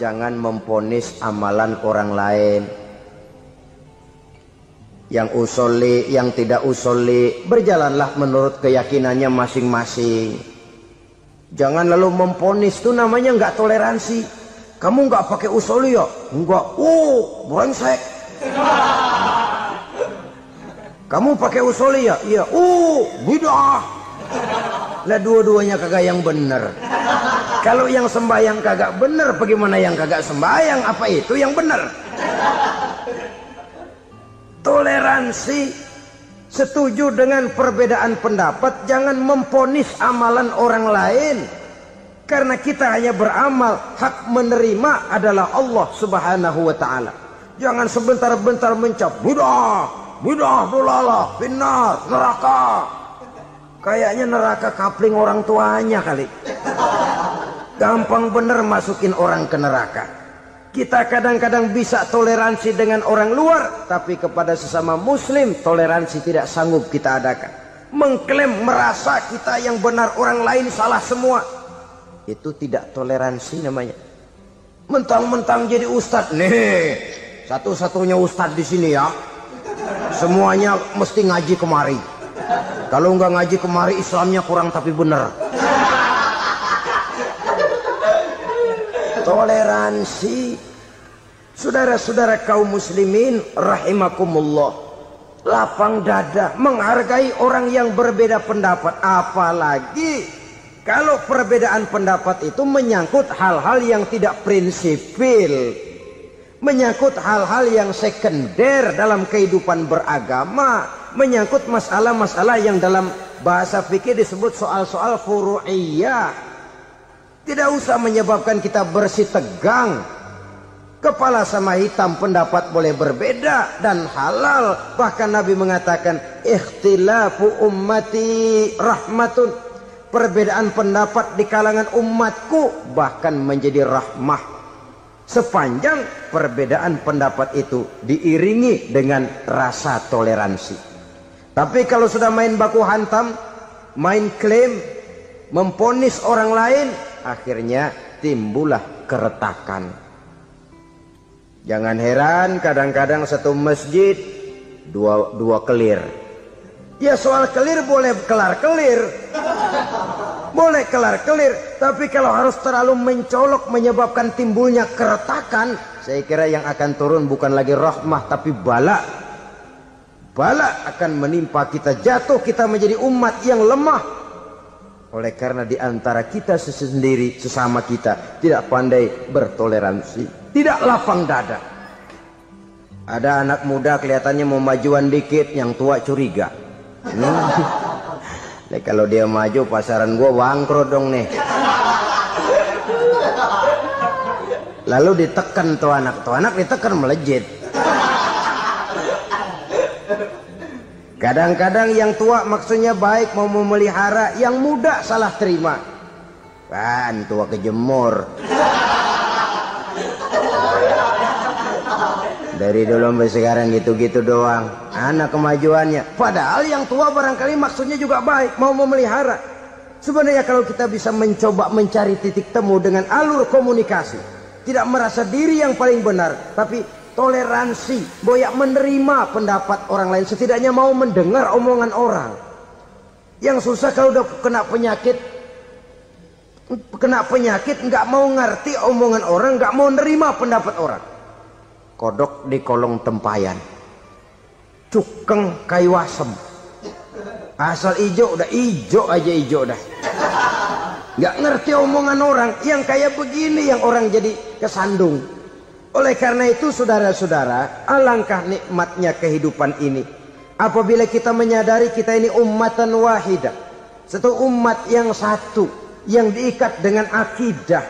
Jangan memponis amalan orang lain. Yang usoli, yang tidak usoli, berjalanlah menurut keyakinannya masing-masing. Jangan lalu memponis, itu namanya nggak toleransi. Kamu nggak pakai usoli ya? Enggak. Brengsek. Kamu pakai usoli ya? Iya. Bidah. Lah dua-duanya kagak yang bener. Kalau yang sembahyang kagak bener, bagaimana yang kagak sembahyang? Apa itu yang bener? Toleransi, setuju dengan perbedaan pendapat, jangan memponis amalan orang lain. Karena kita hanya beramal, hak menerima adalah Allah Subhanahu wa ta'ala. Jangan sebentar-bentar mencap bidah, dolalah, finnar, neraka. Kayaknya neraka kapling orang tuanya kali. Gampang bener masukin orang ke neraka. Kita kadang-kadang bisa toleransi dengan orang luar, tapi kepada sesama muslim toleransi tidak sanggup kita adakan. Mengklaim merasa kita yang benar, orang lain salah semua, itu tidak toleransi namanya. Mentang-mentang jadi ustadz nih, satu-satunya ustadz di sini ya, semuanya mesti ngaji kemari. Kalau nggak ngaji kemari, Islamnya kurang tapi bener. Toleransi, saudara-saudara kaum muslimin rahimakumullah, lapang dada menghargai orang yang berbeda pendapat. Apalagi kalau perbedaan pendapat itu menyangkut hal-hal yang tidak prinsipil, menyangkut hal-hal yang sekunder dalam kehidupan beragama, menyangkut masalah-masalah yang dalam bahasa fikih disebut soal-soal furu'iyah. Tidak usah menyebabkan kita bersih tegang. Kepala sama hitam pendapat boleh berbeda dan halal. Bahkan Nabi mengatakan ikhtilafu ummati rahmatun. Perbedaan pendapat di kalangan umatku bahkan menjadi rahmah, sepanjang perbedaan pendapat itu diiringi dengan rasa toleransi. Tapi kalau sudah main baku hantam, main klaim, memponis orang lain, akhirnya timbullah keretakan. Jangan heran kadang-kadang satu masjid dua kelir. Ya soal kelir boleh kelar-kelir, boleh kelar-kelir, tapi kalau harus terlalu mencolok menyebabkan timbulnya keretakan, saya kira yang akan turun bukan lagi rahmah tapi bala. Bala akan menimpa kita, jatuh kita menjadi umat yang lemah. Oleh karena di antara kita sendiri, sesama kita tidak pandai bertoleransi, tidak lapang dada. Ada anak muda kelihatannya mau majuan dikit, yang tua curiga. Nih, kalau dia maju pasaran gua bangkrut dong nih. Lalu ditekan tuh anak ditekan melejit. Kadang-kadang yang tua maksudnya baik, mau memelihara, yang muda salah terima. Kan tua kejemur. Dari dulu sampai sekarang gitu-gitu doang. Anak kemajuannya. Padahal yang tua barangkali maksudnya juga baik, mau memelihara. Sebenarnya kalau kita bisa mencoba mencari titik temu dengan alur komunikasi, tidak merasa diri yang paling benar, tapi toleransi, boyak menerima pendapat orang lain, setidaknya mau mendengar omongan orang. Yang susah kalau udah kena penyakit nggak mau ngerti omongan orang, nggak mau nerima pendapat orang. Kodok di kolong tempayan, cukeng kayu asem, asal ijo udah ijo aja ijo dah. Nggak ngerti omongan orang, yang kayak begini yang orang jadi kesandung. Oleh karena itu saudara-saudara, alangkah nikmatnya kehidupan ini. Apabila kita menyadari kita ini ummatan wahidah, satu umat yang satu, yang diikat dengan akidah.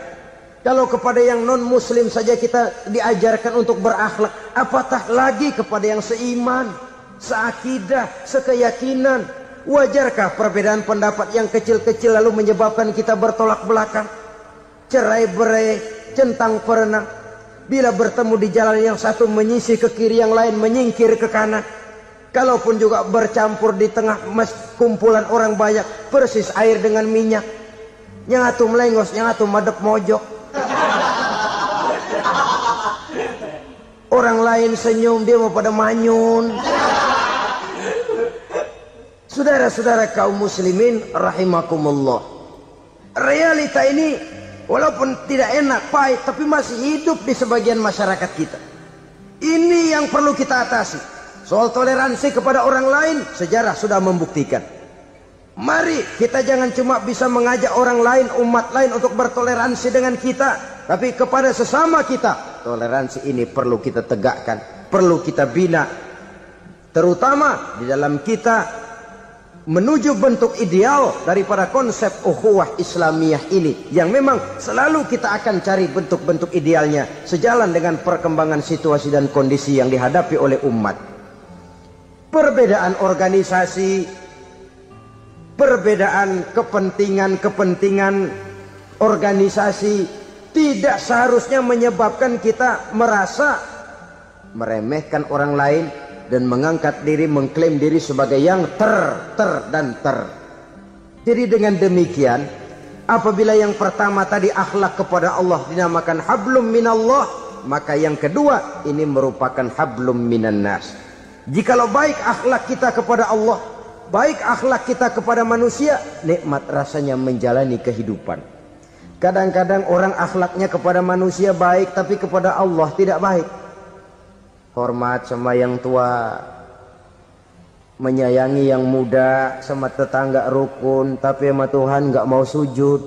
Kalau kepada yang non muslim saja kita diajarkan untuk berakhlak, apatah lagi kepada yang seiman, seakidah, sekeyakinan. Wajarkah perbedaan pendapat yang kecil-kecil lalu menyebabkan kita bertolak belakang, cerai-berai, centang perenang? Bila bertemu di jalan yang satu menyisih ke kiri, yang lain menyingkir ke kanan. Kalaupun juga bercampur di tengah kumpulan orang banyak, persis air dengan minyak. Yang atu melengos, yang atu madep mojok. Orang lain senyum, dia mau pada manyun. Saudara-saudara kaum muslimin rahimakumullah, realita ini walaupun tidak enak, pahit, tapi masih hidup di sebagian masyarakat kita. Ini yang perlu kita atasi. Soal toleransi kepada orang lain, sejarah sudah membuktikan. Mari kita jangan cuma bisa mengajak orang lain, umat lain untuk bertoleransi dengan kita, tapi kepada sesama kita. Toleransi ini perlu kita tegakkan, perlu kita bina, terutama di dalam kita menuju bentuk ideal daripada konsep ukhuwah Islamiyah ini, yang memang selalu kita akan cari bentuk-bentuk idealnya sejalan dengan perkembangan situasi dan kondisi yang dihadapi oleh umat. Perbedaan organisasi, perbedaan kepentingan organisasi tidak seharusnya menyebabkan kita merasa meremehkan orang lain dan mengangkat diri, mengklaim diri sebagai yang ter. Jadi dengan demikian, apabila yang pertama tadi akhlak kepada Allah dinamakan hablum minallah, maka yang kedua ini merupakan hablum minan nas. Jikalau baik akhlak kita kepada Allah, baik akhlak kita kepada manusia, nikmat rasanya menjalani kehidupan. Kadang-kadang orang akhlaknya kepada manusia baik, tapi kepada Allah tidak baik. Hormat sama yang tua, menyayangi yang muda, sama tetangga rukun, tapi sama Tuhan nggak mau sujud.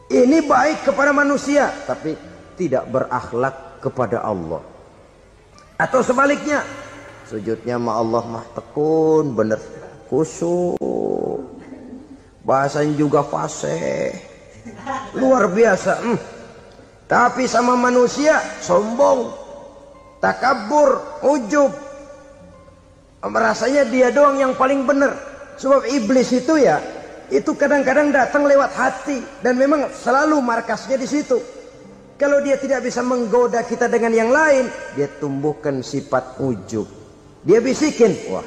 Ini baik kepada manusia, tapi tidak berakhlak kepada Allah. Atau sebaliknya, sujudnya sama Allah mah tekun, bener khusyuk, bahasanya juga fasih, luar biasa. Tapi sama manusia sombong, takabur, ujub, merasanya dia doang yang paling benar. Sebab iblis itu ya, itu kadang-kadang datang lewat hati, dan memang selalu markasnya di situ. Kalau dia tidak bisa menggoda kita dengan yang lain, dia tumbuhkan sifat ujub. Dia bisikin, wah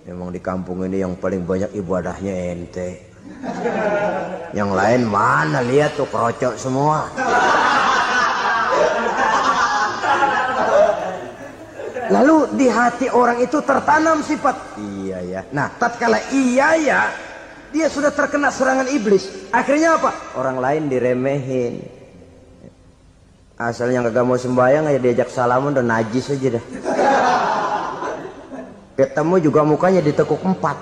memang di kampung ini yang paling banyak ibadahnya ente, yang lain mana, lihat tuh kerocok semua. Lalu di hati orang itu tertanam sifat iya ya. Nah, tatkala iya ya, dia sudah terkena serangan iblis. Akhirnya apa? Orang lain diremehin. Asalnya kagak mau sembahyang aja diajak salaman udah najis aja dah. Ketemu juga mukanya ditekuk 4.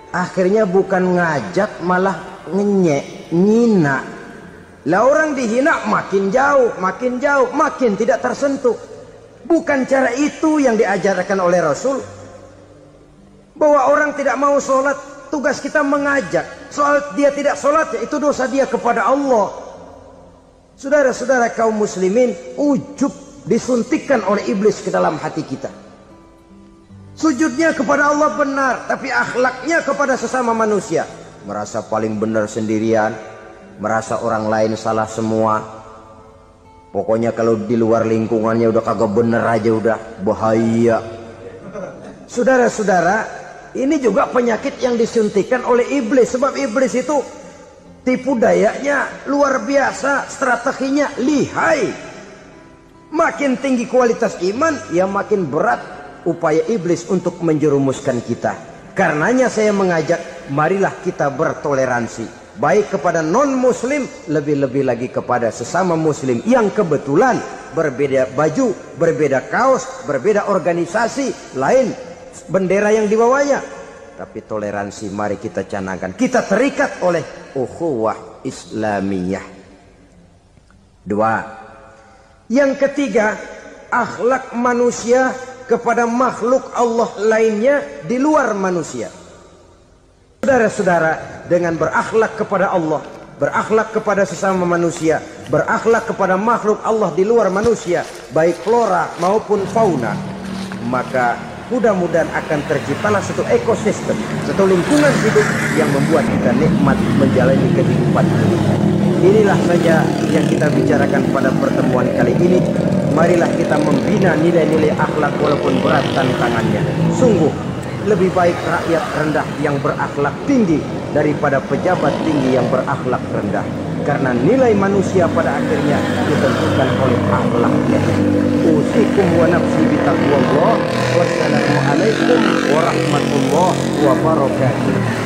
Akhirnya bukan ngajak malah ngenyek, ngina. Lah orang dihina makin jauh, makin tidak tersentuh. Bukan cara itu yang diajarkan oleh Rasul. Bahwa orang tidak mau sholat, tugas kita mengajak. Soal dia tidak sholat, itu dosa dia kepada Allah. Saudara-saudara kaum muslimin, ujub disuntikkan oleh iblis ke dalam hati kita. Sujudnya kepada Allah benar, tapi akhlaknya kepada sesama manusia merasa paling benar sendirian, merasa orang lain salah semua. Pokoknya kalau di luar lingkungannya udah kagak bener aja udah bahaya. Saudara-saudara, ini juga penyakit yang disuntikkan oleh iblis. Sebab iblis itu tipu dayanya luar biasa, strateginya lihai. Makin tinggi kualitas iman, ya makin berat upaya iblis untuk menjerumuskan kita. Karenanya saya mengajak, marilah kita bertoleransi. Baik kepada non-muslim, lebih-lebih lagi kepada sesama muslim yang kebetulan berbeda baju, berbeda kaos, berbeda organisasi, lain bendera yang dibawanya. Tapi toleransi mari kita canangkan. Kita terikat oleh ukhuwah Islamiyah. 2. Yang ketiga, akhlak manusia kepada makhluk Allah lainnya di luar manusia. Saudara-saudara, dengan berakhlak kepada Allah, berakhlak kepada sesama manusia, berakhlak kepada makhluk Allah di luar manusia, baik flora maupun fauna, maka mudah-mudahan akan terciptalah satu ekosistem, satu lingkungan hidup yang membuat kita nikmat menjalani kehidupan ini. Inilah saja yang kita bicarakan pada pertemuan kali ini. Marilah kita membina nilai-nilai akhlak walaupun berat tantangannya. Sungguh lebih baik rakyat rendah yang berakhlak tinggi daripada pejabat tinggi yang berakhlak rendah. Karena nilai manusia pada akhirnya ditentukan oleh akhlaknya. Usikum wa nafsi bitaqwallah. Wassalamualaikum warahmatullahi wabarakatuh.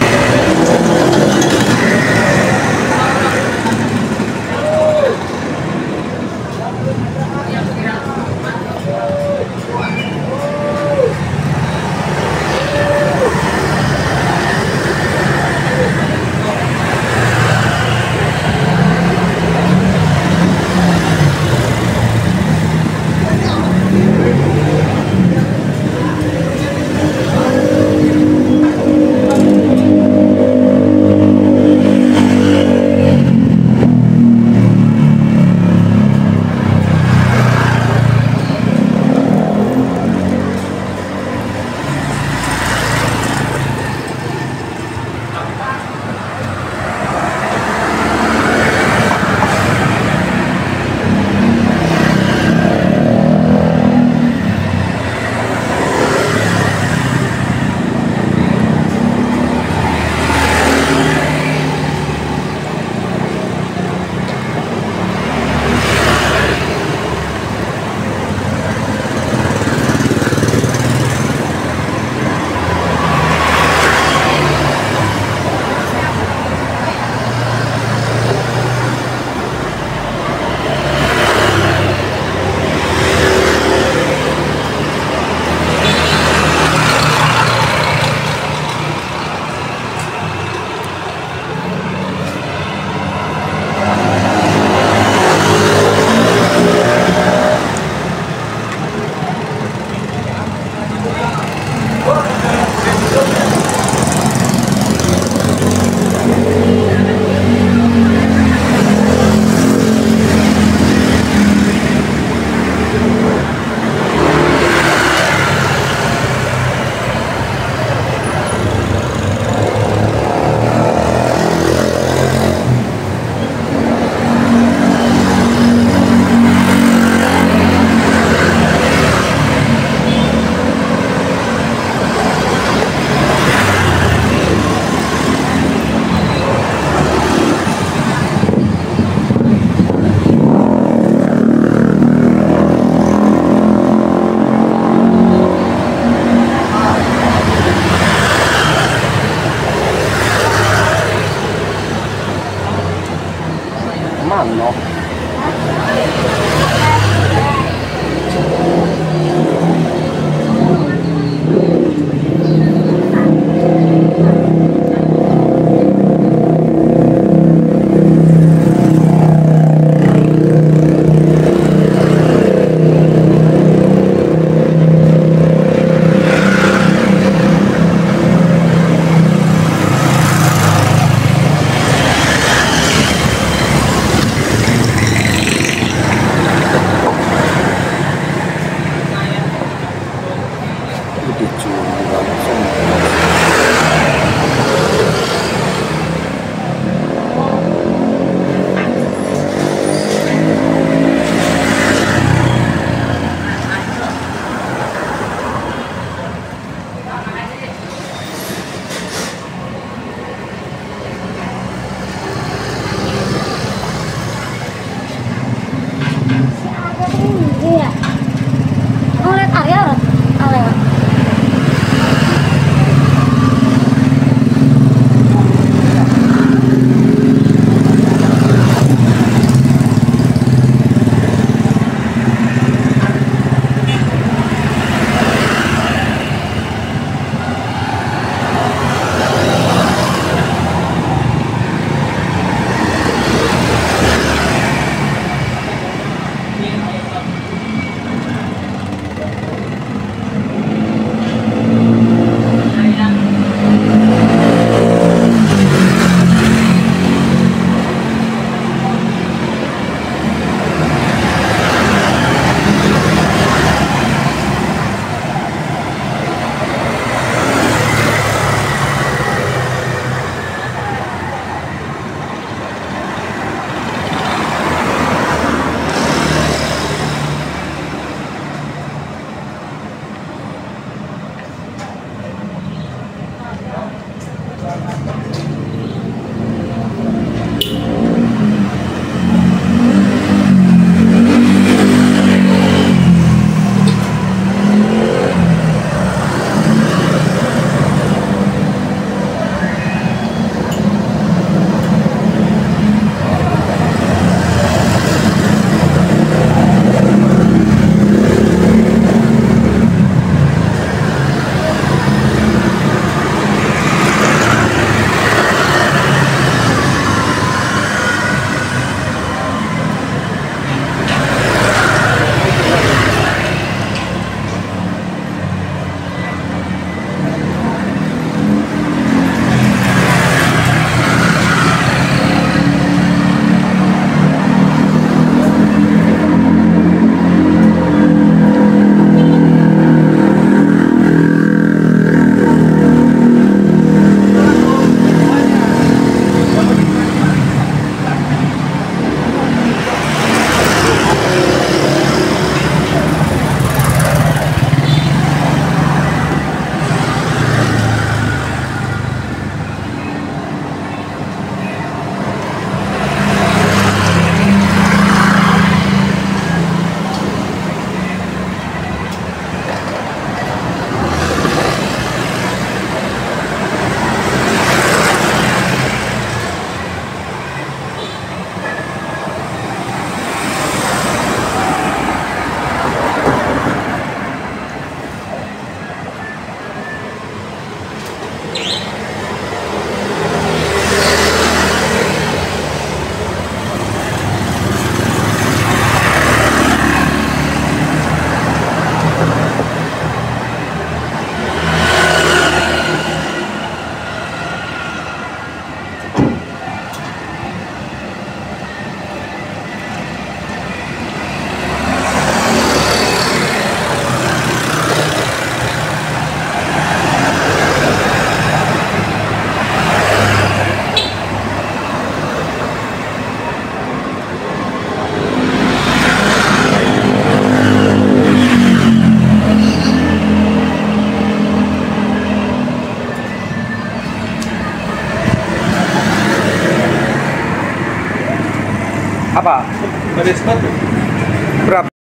Ada sepatu.